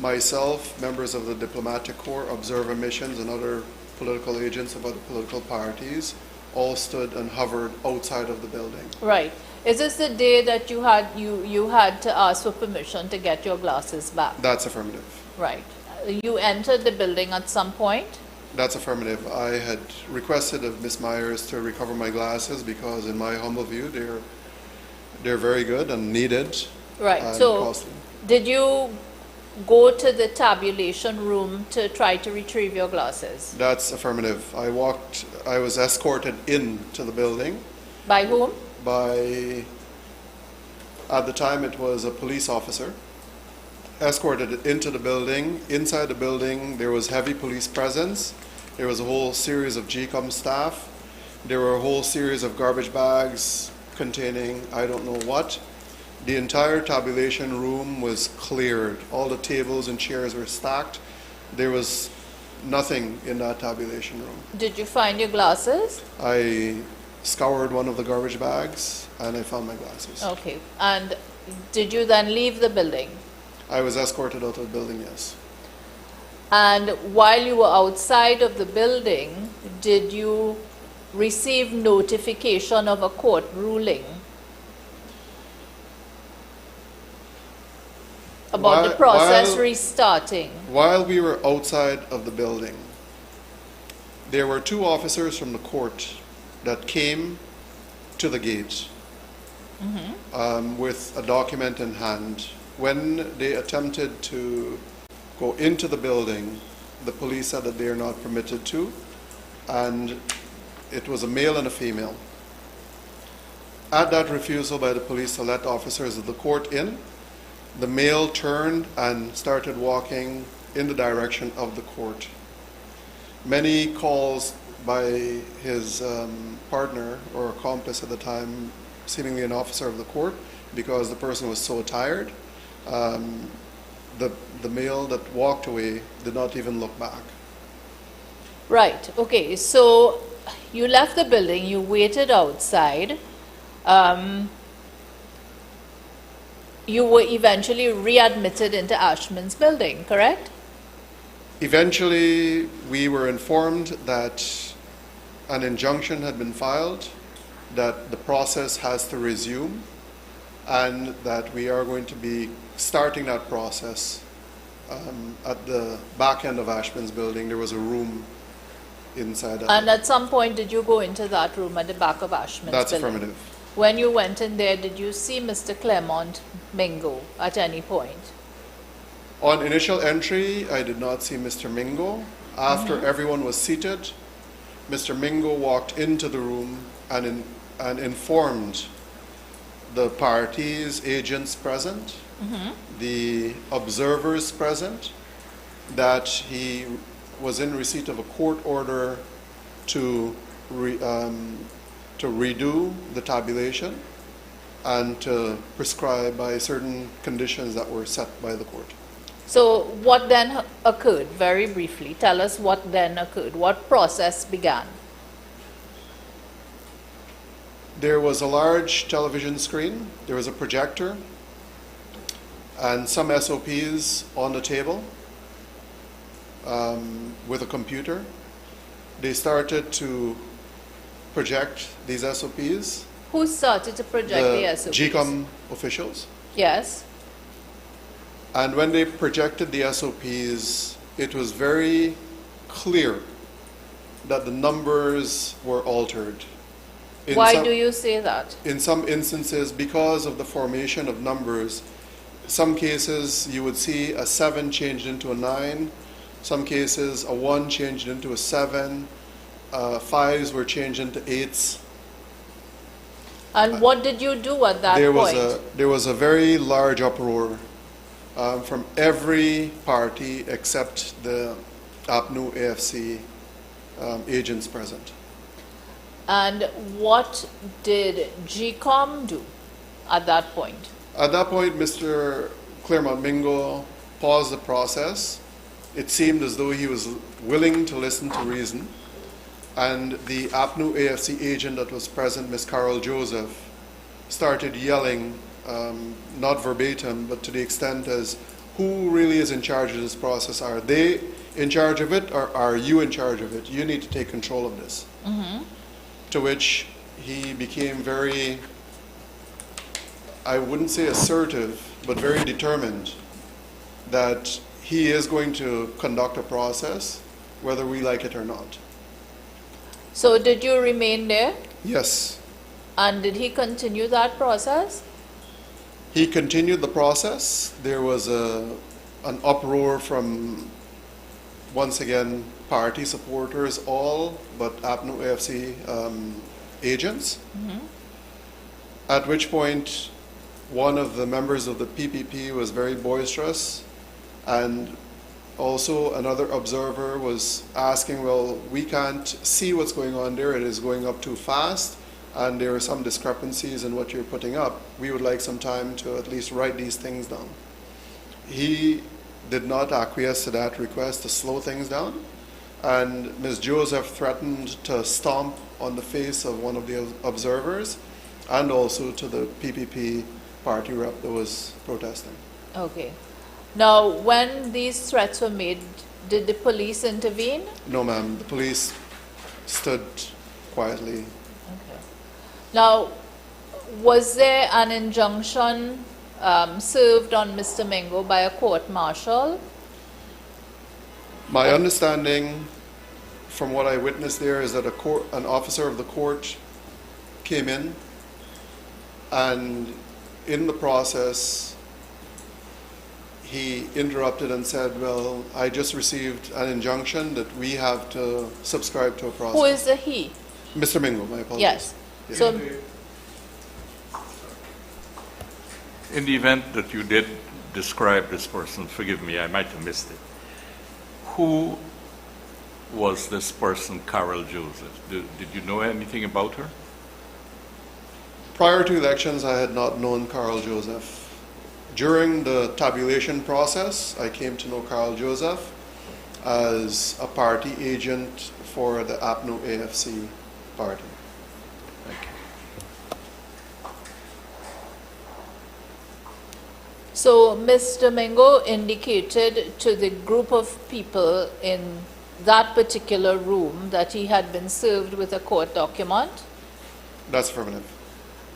Myself, members of the diplomatic corps, observer missions, and other political agents of other political parties all stood and hovered outside of the building. Right. Is this the day that you had to ask for permission to get your glasses back? That's affirmative. Right. You entered the building at some point? That's affirmative. I had requested of Ms. Myers to recover my glasses because, in my humble view, they're very good and needed. Right. And So, costly. did you go to the tabulation room to try to retrieve your glasses? That's affirmative. I was escorted into the building By whom? by, at the time it was a police officer, escorted into the building. Inside the building, there was heavy police presence. There was a whole series of GCOM staff. There were a whole series of garbage bags containing I don't know what. The entire tabulation room was cleared. All the tables and chairs were stacked. There was nothing in that tabulation room. Did you find your glasses? I scoured one of the garbage bags and I found my glasses. Okay. And did you then leave the building? I was escorted out of the building, yes. And while you were outside of the building, did you receive notification of a court ruling about the process restarting? While we were outside of the building, there were two officers from the court that came to the gate with a document in hand. When they attempted to go into the building, the police said that they are not permitted to, and it was a male and a female. At that refusal by the police to let officers of the court in, the male turned and started walking in the direction of the court. Many calls by his partner or accomplice at the time, seemingly an officer of the court, because the person was so tired. The male that walked away did not even look back. Right. Okay. So you left the building, you waited outside. You were eventually readmitted into Ashman's building, correct? Eventually, we were informed that an injunction had been filed, that the process has to resume, and that we are going to be starting that process at the back end of Ashman's building. There was a room inside that. And at some point, did you go into that room at the back of Ashman's That's building? affirmative. When you went in there, did you see Mr. Clement Mingo at any point? On initial entry, I did not see Mr. Mingo. After everyone was seated, Mr. Mingo walked into the room and informed the parties, agents present, the observers present, that he was in receipt of a court order to redo the tabulation and to prescribe by certain conditions that were set by the court. So what then occurred? Very briefly, tell us what then occurred. What process began? There was a large television screen, there was a projector, and some SOPs on the table with a computer. They started to project these SOPs. Who started to project the SOPs? GCOM officials. Yes. And when they projected the SOPs, it was very clear that the numbers were altered. Why do you say that? In some instances, because of the formation of numbers, some cases you would see a 7 changed into a 9, some cases a 1 changed into a 7, 5s were changed into 8s. And what did you do at that point? There was a very large uproar from every party except the APNU AFC agents present. And what did GCOM do at that point? At that point, Mr. Claremont Mingo paused the process. It seemed as though he was willing to listen to reason. And the APNU AFC agent that was present, Ms. Carol Joseph, started yelling, not verbatim, but to the extent as, who really is in charge of this process? Are they in charge of it, or are you in charge of it? You need to take control of this. Mm-hmm. To which he became very, I wouldn't say assertive, but very determined that he is going to conduct a process, whether we like it or not. So did you remain there? Yes. And did he continue that process? He continued the process. There was an uproar from, once again, party supporters, all but APNU AFC agents. Mm-hmm. At which point, one of the members of the PPP was very boisterous, and also another observer was asking, well, we can't see what's going on there. It is going up too fast, and there are some discrepancies in what you're putting up. We would like some time to at least write these things down. He did not acquiesce to that request to slow things down, and Ms. Joseph threatened to stomp on the face of one of the observers and also to the PPP party rep that was protesting. Okay. Now, when these threats were made, did the police intervene? No, ma'am. The police stood quietly. Okay. Now, was there an injunction served on Mr. Mingo by a court-martial? My understanding from what I witnessed there is that an officer of the court came in, and in the process, he interrupted and said, well, I just received an injunction that we have to subscribe to a process. Who is the he? Mr. Mingo, my apologies. Yes. Yes. So, In the event that you did describe this person, forgive me, I might have missed it. Who was this person, Carol Joseph? Did you know anything about her? Prior to elections, I had not known Carol Joseph. During the tabulation process, I came to know Carol Joseph as a party agent for the APNU AFC party. Thank you. so Mr. Mingo indicated to the group of people in that particular room that he had been served with a court document. That's affirmative.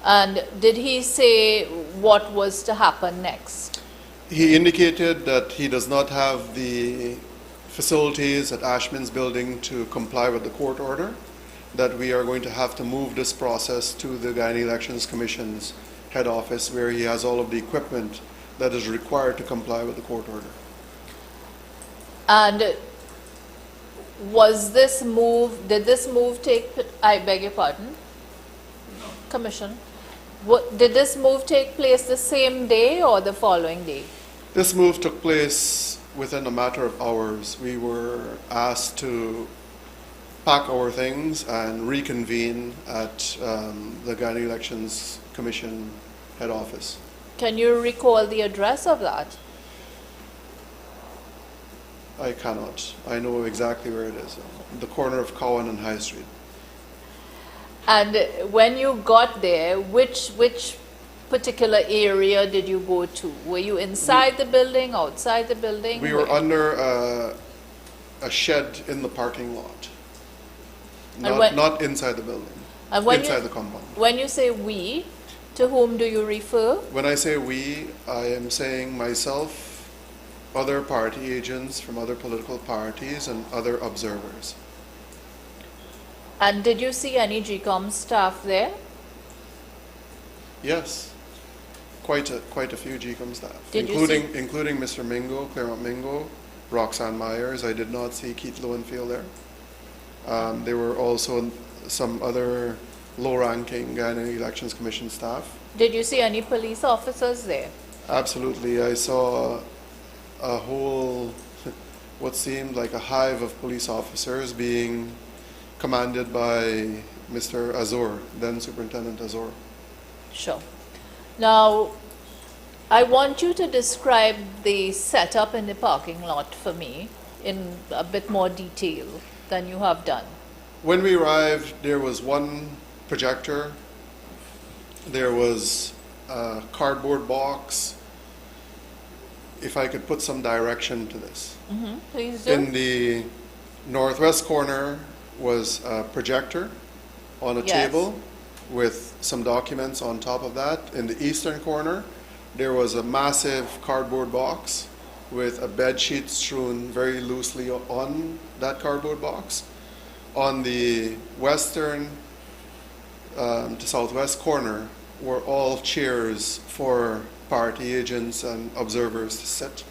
And did he say what was to happen next? He indicated that he does not have the facilities at Ashman's building to comply with the court order, that we are going to have to move this process to the Guyana Elections Commission's head office, where he has all of the equipment that is required to comply with the court order. And was this move, did this move take, I beg your pardon? Commission. Did this move take place the same day or the following day? This move took place within a matter of hours. We were asked to pack our things and reconvene at the Guyana Elections Commission head office. Can you recall the address of that? I cannot. I know exactly where it is. The corner of Cowan and High Street. And when you got there, which particular area did you go to? Were you inside the building, outside the building? We were Where? under a shed in the parking lot. And Not inside the building. And when inside you, the compound. When you say we, to whom do you refer? When I say we, I am saying myself, other party agents from other political parties, and other observers. And did you see any GCOM staff there? Yes, quite a few GCOM staff, Did you including Mr. Mingo, Claremont Mingo, Roxanne Myers. I did not see Keith Lowenfield there. There were also some other low-ranking Guyana Elections Commission staff. Did you see any police officers there? Absolutely, I saw a whole, what seemed like a hive of police officers being commanded by Mr. Azor, then Superintendent Azor. Sure. Now, I want you to describe the setup in the parking lot for me in a bit more detail than you have done. When we arrived, there was one projector, there was a cardboard box. If I could put some direction to this. Please do. In the northwest corner was a projector on a Yes. table with some documents on top of that. In the eastern corner, there was a massive cardboard box with a bed sheet strewn very loosely on that cardboard box. On the western to southwest corner were all chairs for party agents and observers to sit.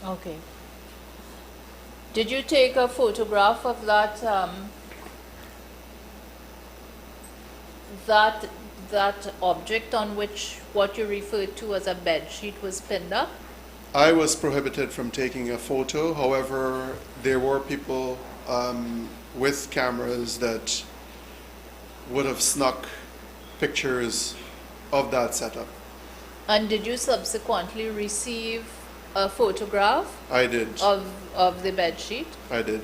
Okay. Did you take a photograph of that that object on which what you referred to as a bed sheet was pinned up? I was prohibited from taking a photo. However, there were people with cameras that would have snuck pictures of that setup. And did you subsequently receive a photograph I did. of the bed sheet? I did.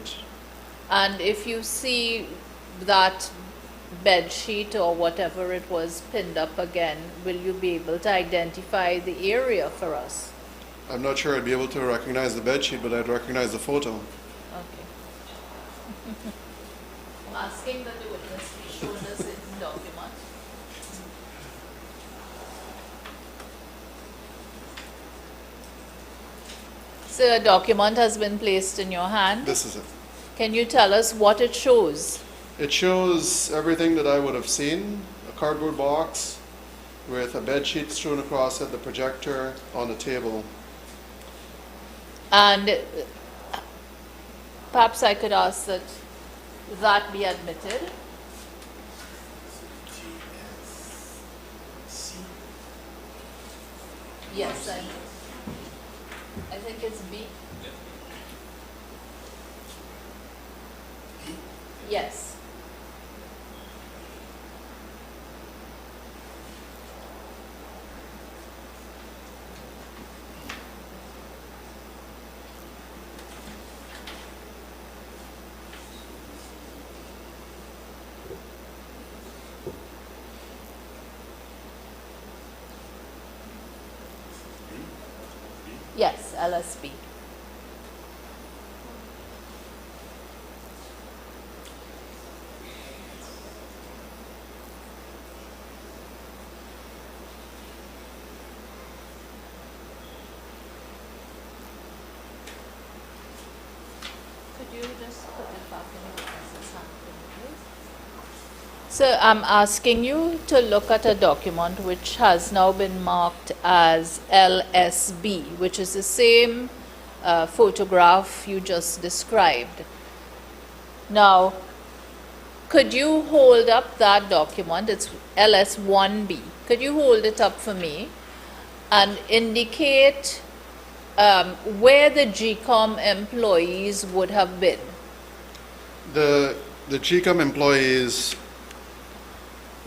And if you see that bed sheet or whatever it was pinned up again, will you be able to identify the area for us? I'm not sure I'd be able to recognize the bed sheet, but I'd recognize the photo. Okay. I'm asking that the witness be shown us in document. So a document has been placed in your hand. This is it. Can you tell us what it shows? It shows everything that I would have seen. A cardboard box with a bed sheet strewn across it, the projector on the table. And perhaps I could ask that that be admitted. Yes, I think it's B. Yes. Yes, LSB. Could you just put it back in the witness's hand, please? So I'm asking you to look at a document which has now been marked as LSB, which is the same photograph you just described. Now, could you hold up that document? It's LS1B. Could you hold it up for me and indicate where the GCOM employees would have been? The GCOM employees,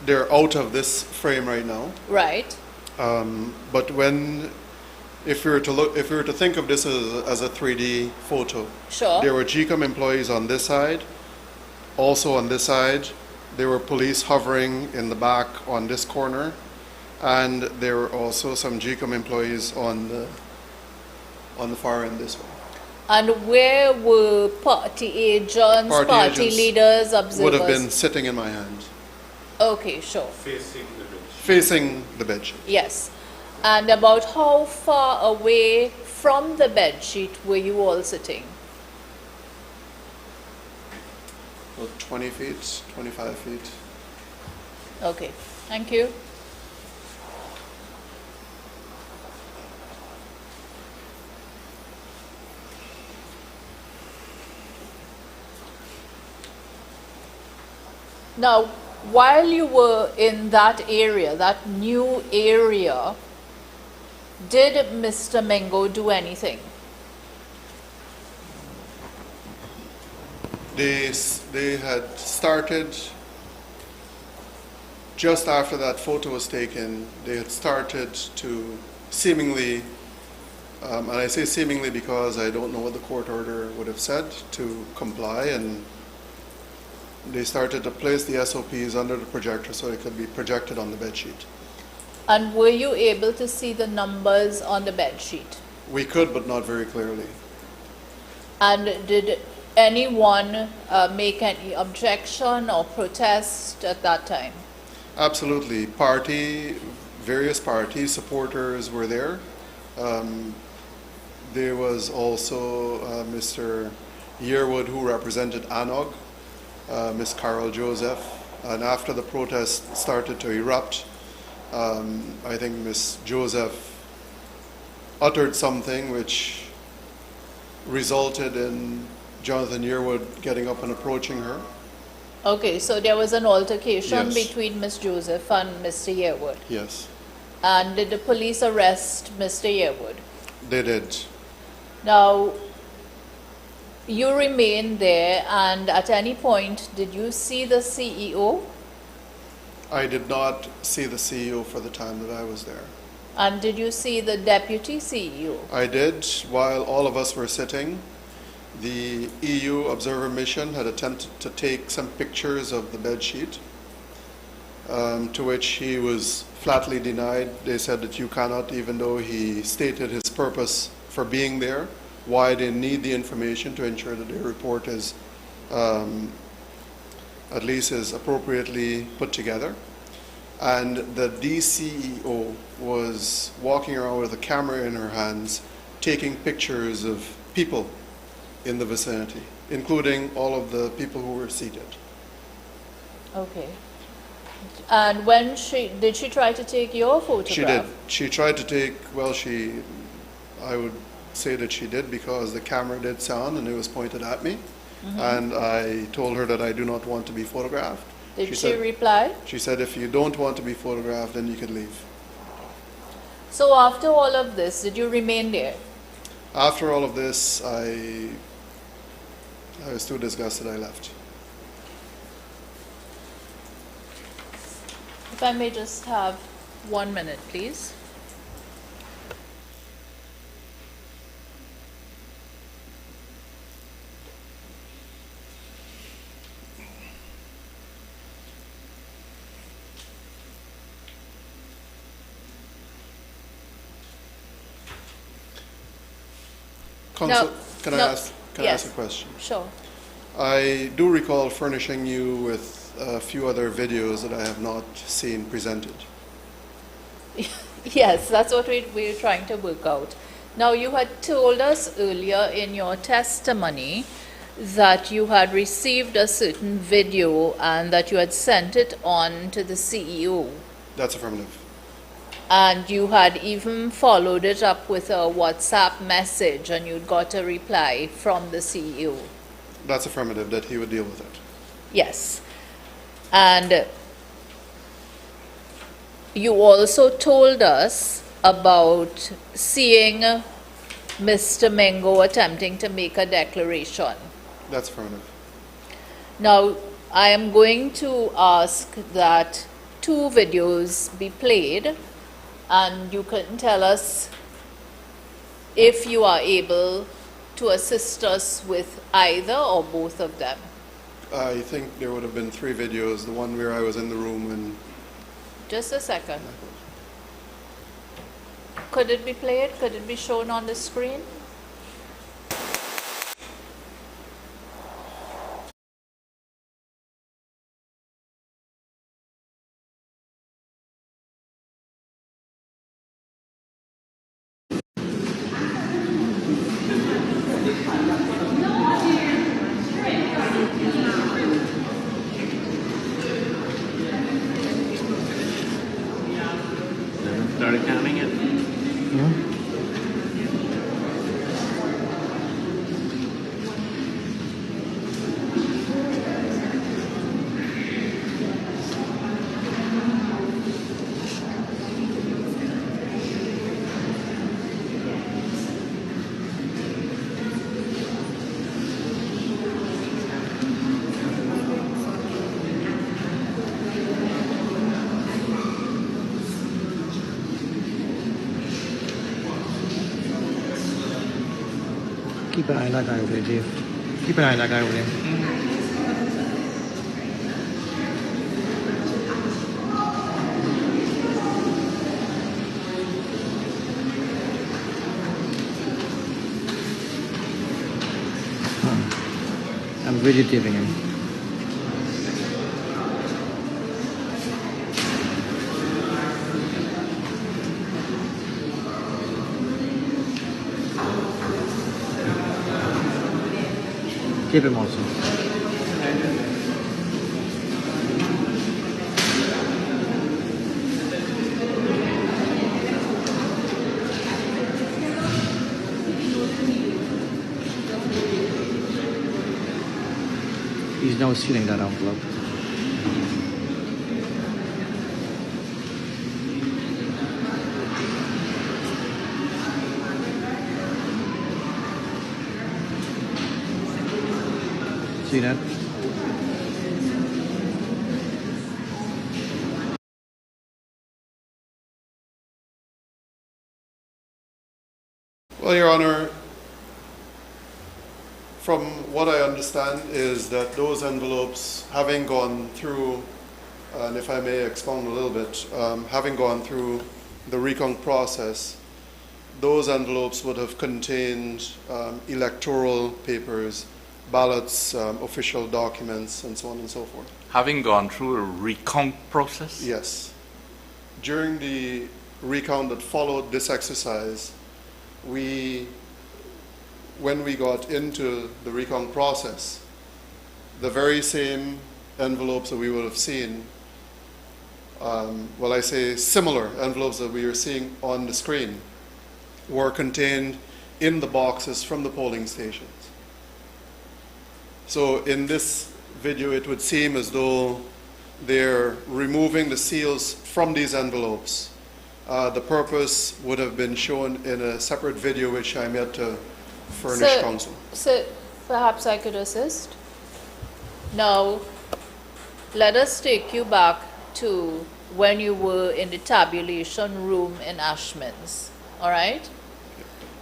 they're out of this frame right now. Right. But if we were to think of this as a 3D photo, Sure. there were GCOM employees on this side. Also on this side, there were police hovering in the back on this corner, and there were also some GCOM employees on the far end this way. And where were party agents, party agents leaders, observers? Would have been sitting in my hand, Okay, sure. facing the bed sheet. Yes. And about how far away from the bed sheet were you all sitting? About 20 feet, 25 feet. Okay, thank you. Now, while you were in that area, that new area, did Mr. Mingo do anything? They had started, just after that photo was taken, they had started to seemingly, and I say seemingly because I don't know what the court order would have said, to comply, and they started to place the SOPs under the projector so it could be projected on the bed sheet. And were you able to see the numbers on the bed sheet? We could, but not very clearly. And did anyone make any objection or protest at that time? Absolutely. Various party supporters were there. There was also Mr. Yearwood, who represented ANOG, Ms. Carol Joseph, and after the protest started to erupt, I think Ms. Joseph uttered something which resulted in Jonathan Yearwood getting up and approaching her. Okay, so there was an altercation Yes. between Ms. Joseph and Mr. Yearwood. Yes, And did the police arrest Mr. Yearwood? they did. Now, you remained there, and at any point, did you see the CEO? I did not see the CEO for the time that I was there. And did you see the deputy CEO? I did. While all of us were sitting, the EU observer mission had attempted to take some pictures of the bed sheet, to which he was flatly denied. They said that you cannot, even though he stated his purpose for being there, why they need the information to ensure that their report is at least is appropriately put together. And the DCEO was walking around with a camera in her hands, taking pictures of people in the vicinity, including all of the people who were seated. Okay. And when did she try to take your photograph? She did. She tried to take, well, I would say that she did, because the camera did sound and it was pointed at me. And I told her that I do not want to be photographed. Did she said, reply? She said, if you don't want to be photographed, then you could leave. So after all of this, did you remain there? After all of this, I was too disgusted, I left. If I may just have 1 minute, please. Counsel, can I yes. ask a question? Sure. I do recall furnishing you with a few other videos that I have not seen presented. Yes, that's what we're trying to work out. Now, you had told us earlier in your testimony that you had received a certain video and that you had sent it on to the CEO. That's affirmative. And you had even followed it up with a WhatsApp message and you'd got a reply from the CEO. That's affirmative, that he would deal with it. Yes. And you also told us about seeing Mr. Mengo attempting to make a declaration. That's affirmative. Now, I am going to ask that 2 videos be played, and you can tell us if you are able to assist us with either or both of them. I think there would have been 3 videos, the one where I was in the room and... Just a second. Could it be played? Could it be shown on the screen? Started counting it? Keep an eye on that guy over there, Dave. Keep an eye on that guy over there. I'm videotaping him. Keep him also. He's now sealing that envelope. See that? Well, Your Honor, from what I understand is that those envelopes, having gone through, and if I may expound a little bit, having gone through the recon process, those envelopes would have contained electoral papers, ballots, official documents, and so on and so forth. Having gone through a recount process? Yes. During the recount that followed this exercise, when we got into the recount process, the very same envelopes that we would have seen, well, I say similar envelopes that we are seeing on the screen, were contained in the boxes from the polling stations. So in this video, it would seem as though they're removing the seals from these envelopes. The purpose would have been shown in a separate video, which I'm yet to furnish counsel. So perhaps I could assist. Now, let us take you back to when you were in the tabulation room in Ashman's, all right?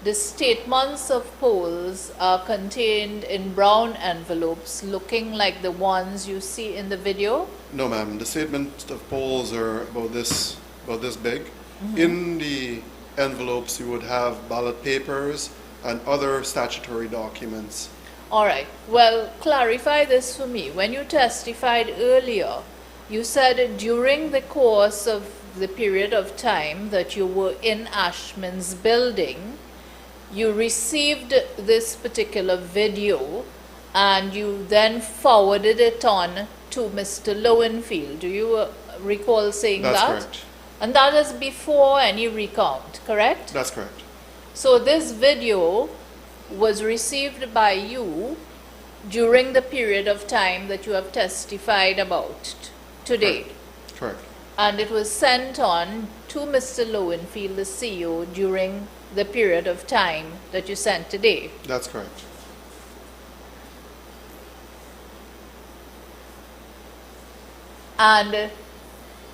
The statements of polls are contained in brown envelopes looking like the ones you see in the video? No, ma'am. The statement of polls are about this big. Mm-hmm. In the envelopes, you would have ballot papers and other statutory documents. All right. Well, clarify this for me. When you testified earlier, you said during the course of the period of time that you were in Ashman's building, you received this particular video and you then forwarded it on to Mr. Lowenfield. Do you recall saying that? That's correct. And that is before any recount, correct? That's correct. So this video was received by you during the period of time that you have testified about today. Correct. And it was sent on to Mr. Lowenfield, the CEO, during the period of time that you sent today. That's correct. And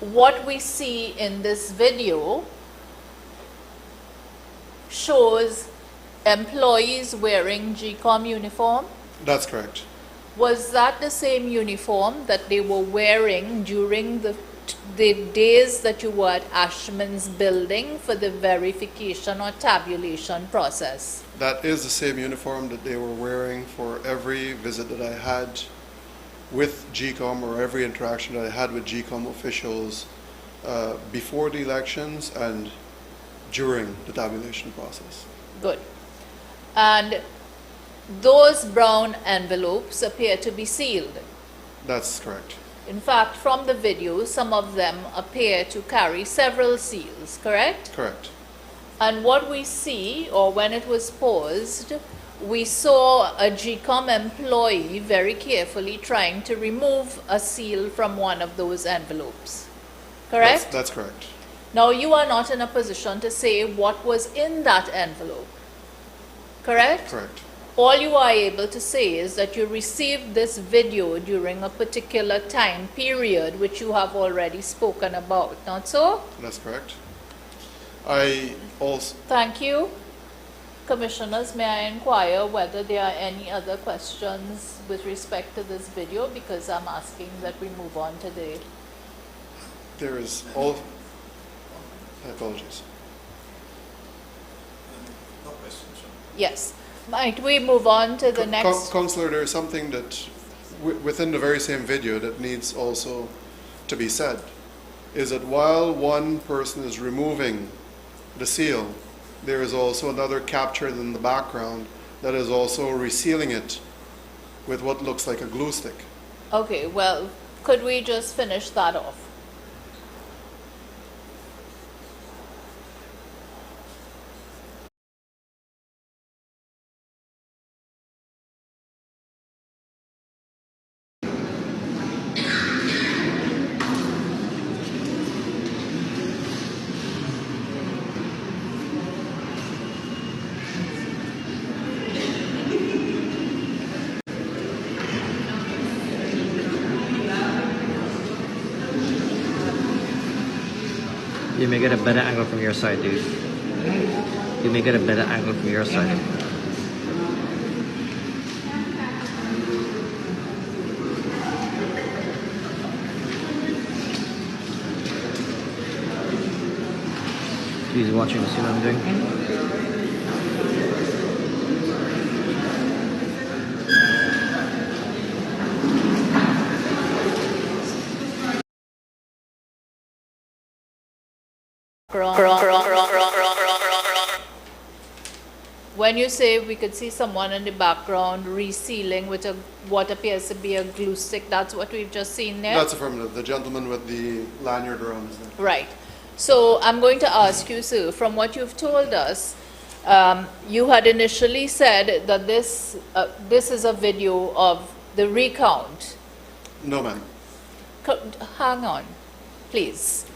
what we see in this video shows employees wearing GCOM uniform. That's correct. Was that the same uniform that they were wearing during the days that you were at Ashman's building for the verification or tabulation process? That is the same uniform that they were wearing for every visit that I had with GCOM, or every interaction that I had with GCOM officials before the elections and during the tabulation process. Good. And those brown envelopes appear to be sealed. That's correct. In fact, from the video, some of them appear to carry several seals, correct? Correct. And what we see, or when it was paused, we saw a GCOM employee very carefully trying to remove a seal from one of those envelopes, correct? That's correct. Now, you are not in a position to say what was in that envelope, correct? Correct. All you are able to say is that you received this video during a particular time period which you have already spoken about, not so? That's correct. I also... Thank you. Commissioners, may I inquire whether there are any other questions with respect to this video, because I'm asking that we move on to the... There is all, I apologize. No questions. Yes. Might we move on to the next? Councillor, there is something that within the very same video that needs also to be said, is that while one person is removing the seal, there is also another captured in the background that is also resealing it with what looks like a glue stick. Okay, well, could we just finish that off? You may get a better angle from your side, dude. You may get a better angle from your side. He's watching to see what I'm doing. When you say we could see someone in the background resealing with what appears to be a glue stick, that's what we've just seen there? That's affirmative. The gentleman with the lanyard around his neck. Right. So I'm going to ask you, sir, from what you've told us, you had initially said that this is a video of the recount. No, ma'am. Hang on, please.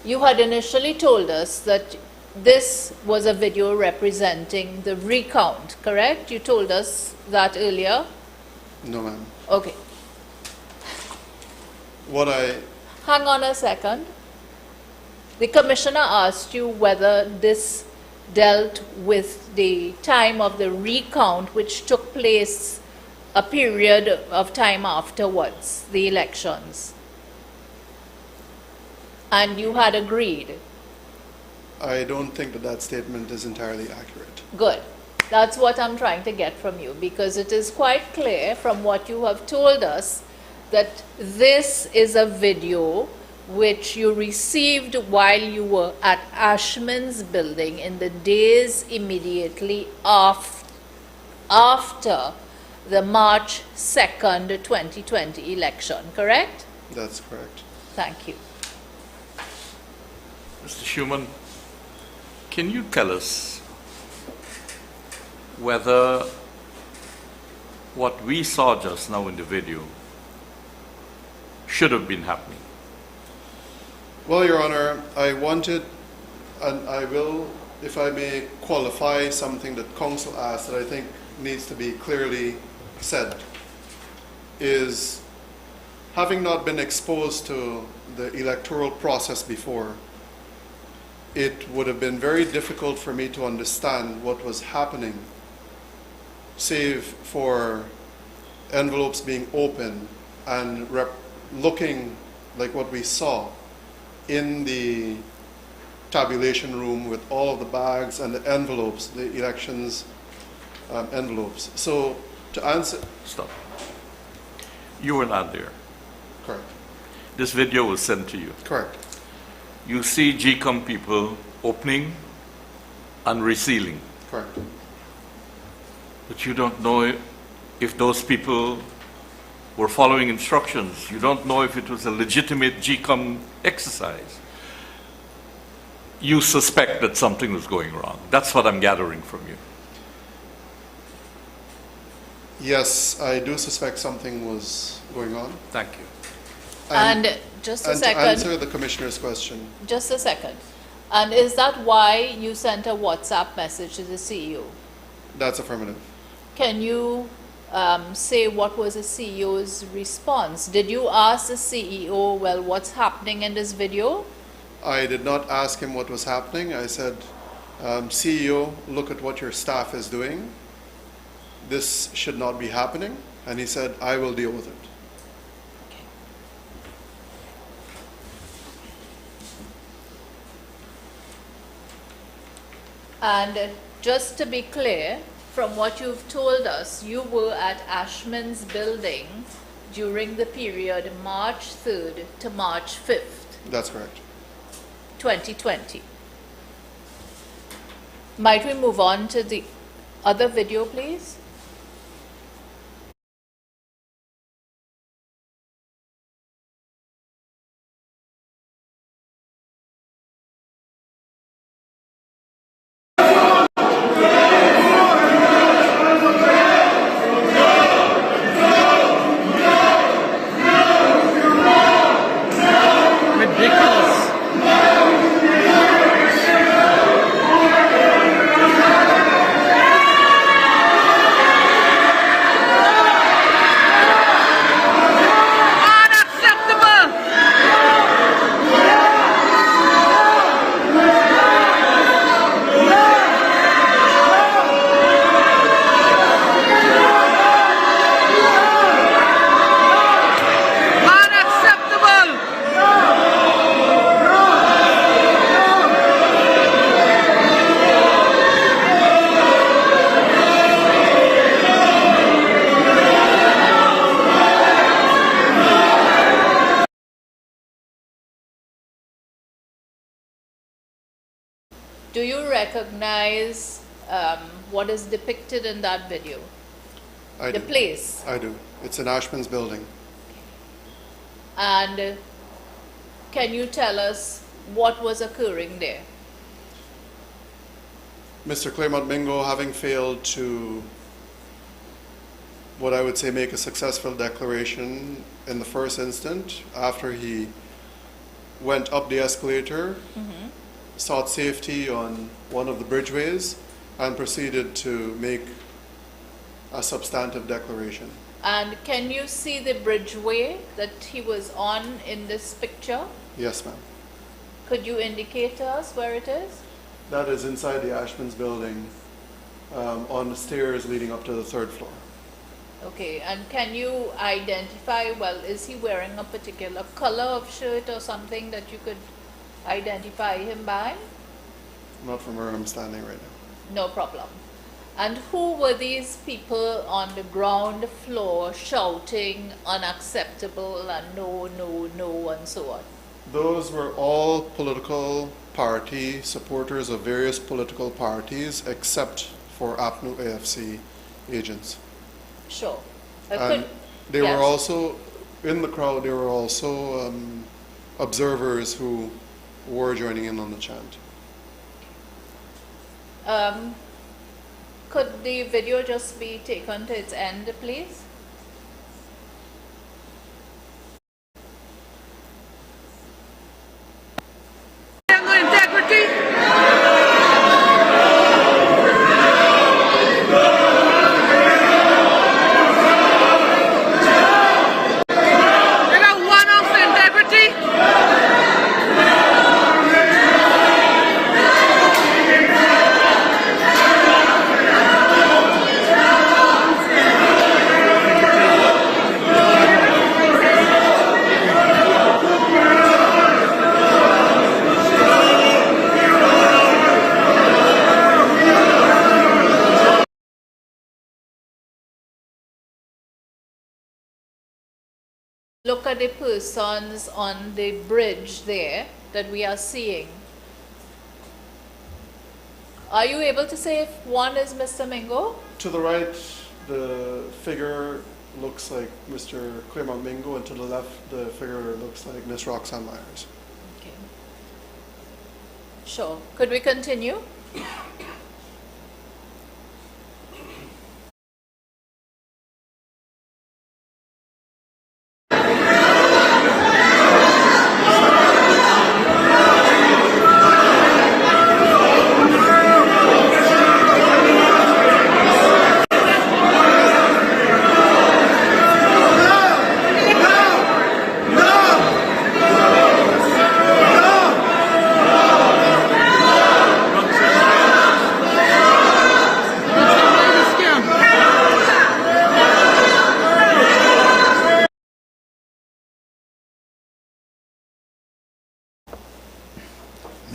You had initially told us that this was a video representing the recount, correct? You told us that earlier? No, ma'am. Okay. Hang on a second. The commissioner asked you whether this dealt with the time of the recount, which took place a period of time afterwards, the elections. And you had agreed. I don't think that that statement is entirely accurate. Good. That's what I'm trying to get from you, because it is quite clear from what you have told us that this is a video which you received while you were at Ashman's building in the days immediately after the March 2nd, 2020 election, correct? That's correct. Thank you. Mr. Schumann, can you tell us whether what we saw just now in the video should have been happening? Well, Your Honor, I wanted, and I will, if I may, qualify something that counsel asked that I think needs to be clearly said, is having not been exposed to the electoral process before, it would have been very difficult for me to understand what was happening, save for envelopes being open and looking like what we saw in the tabulation room with all of the bags and the envelopes, the elections envelopes. So to answer... Stop. You were not there. Correct. This video was sent to you. Correct. You see GCOM people opening and resealing. Correct. But you don't know if those people were following instructions. You don't know if it was a legitimate GCOM exercise. You suspect that something was going wrong. That's what I'm gathering from you. Yes, I do suspect something was going on. Thank you. And just a second. To answer the Commissioner's question, Just a second. And is that why you sent a WhatsApp message to the CEO? that's affirmative. Can you say what was the CEO's response? Did you ask the CEO, well, what's happening in this video? I did not ask him what was happening. I said, CEO, look at what your staff is doing. This should not be happening. And he said, I will deal with it. And just to be clear, from what you've told us, you were at Ashman's building during the period March 3rd to March 5th, That's correct. 2020. Might we move on to the other video, please? Do you recognize what is depicted in that video? I The do. place. I do. It's in Ashman's building. And can you tell us what was occurring there? Mr. Claremont Mingo, having failed to, what I would say, make a successful declaration in the first instant, after he went up the escalator, sought safety on one of the bridgeways, and proceeded to make a substantive declaration. And can you see the bridgeway that he was on in this picture? Yes, ma'am. Could you indicate to us where it is? That is inside the Ashman's building, on the stairs leading up to the third floor. Okay, and can you identify, well, is he wearing a particular color of shirt or something that you could identify him by? Not from where I'm standing right now. No problem. And who were these people on the ground floor shouting unacceptable and no, no, no, and so on? Those were all political party supporters of various political parties, except for APNU AFC agents. Sure. And they yes. were also, in the crowd, there were also observers who were joining in on the chant. Could the video just be taken to its end, please? Integrity. Look at the persons on the bridge there that we are seeing. Are you able to say if one is Mr. Mingo? To the right, the figure looks like Mr. Claremont Mingo, and to the left, the figure looks like Miss Roxanne Myers. Okay. Sure. Could we continue?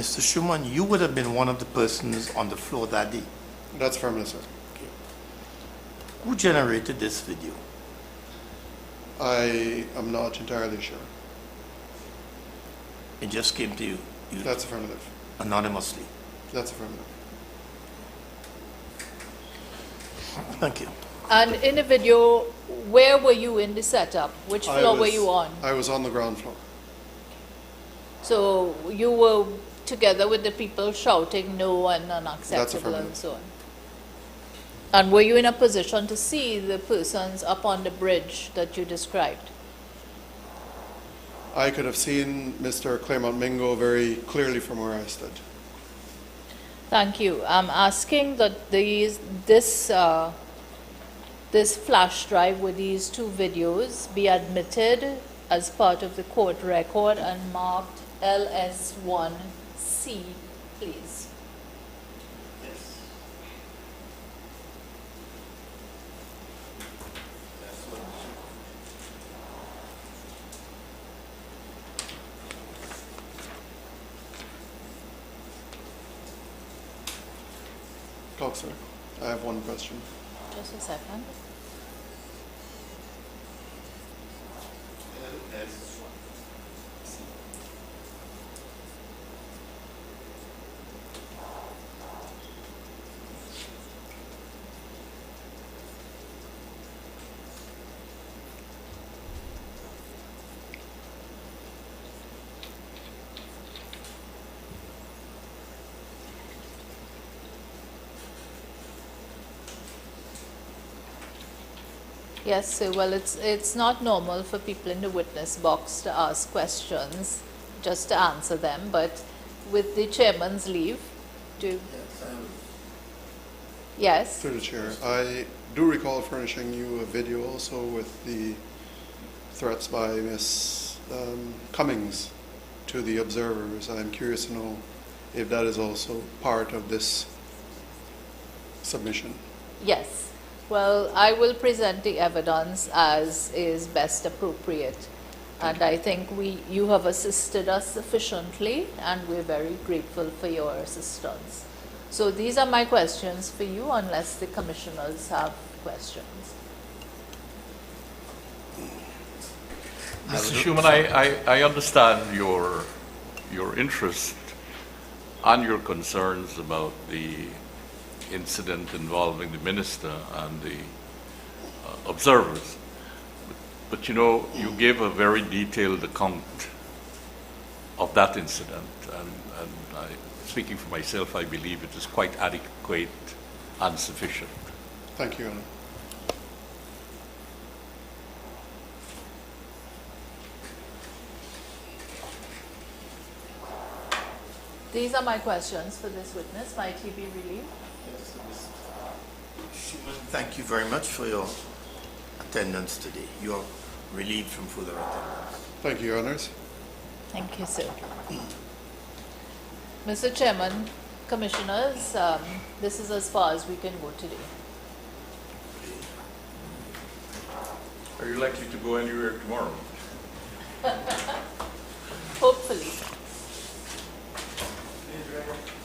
Mr. Schumann, you would have been one of the persons on the floor that day. That's affirmative, sir. Who generated this video? I am not entirely sure. It just came to you, That's affirmative. anonymously. That's affirmative. Thank you. And in the video, where were you in the setup? Which I floor were was- you on? I was on the ground floor. So you were together with the people shouting no and unacceptable and affirmative. so on. And were you in a position to see the persons up on the bridge that you described? I could have seen Mr. Claremont Mingo very clearly from where I stood. Thank you. I'm asking that this flash drive with these two videos be admitted as part of the court record and marked LS1C, please. Clock, sir. I have one question. Just a second. Yes, so well, it's not normal for people in the witness box to ask questions, just to answer them, but with the chairman's leave, do, yes? Through the chair, I do recall furnishing you a video also with the threats by Miss Cummings to the observers. I'm curious to know if that is also part of this submission. Yes. Well, I will present the evidence as is best appropriate. And I think you have assisted us sufficiently, and we're very grateful for your assistance. So these are my questions for you, unless the commissioners have questions. Mr. Schumann, I understand your interest and your concerns about the incident involving the minister and the observers. But you know, you gave a very detailed account of that incident, and speaking for myself, I believe it is quite adequate and sufficient. Thank you, Your Honor. These are my questions for this witness. Might he be relieved? Yes, Schumann, thank you very much for your attendance today. You are relieved from further attendance. Thank you, Your Honors. Thank you, sir. Mr. Chairman, Commissioners, this is as far as we can go today. Are you likely to go anywhere tomorrow? Hopefully. Please,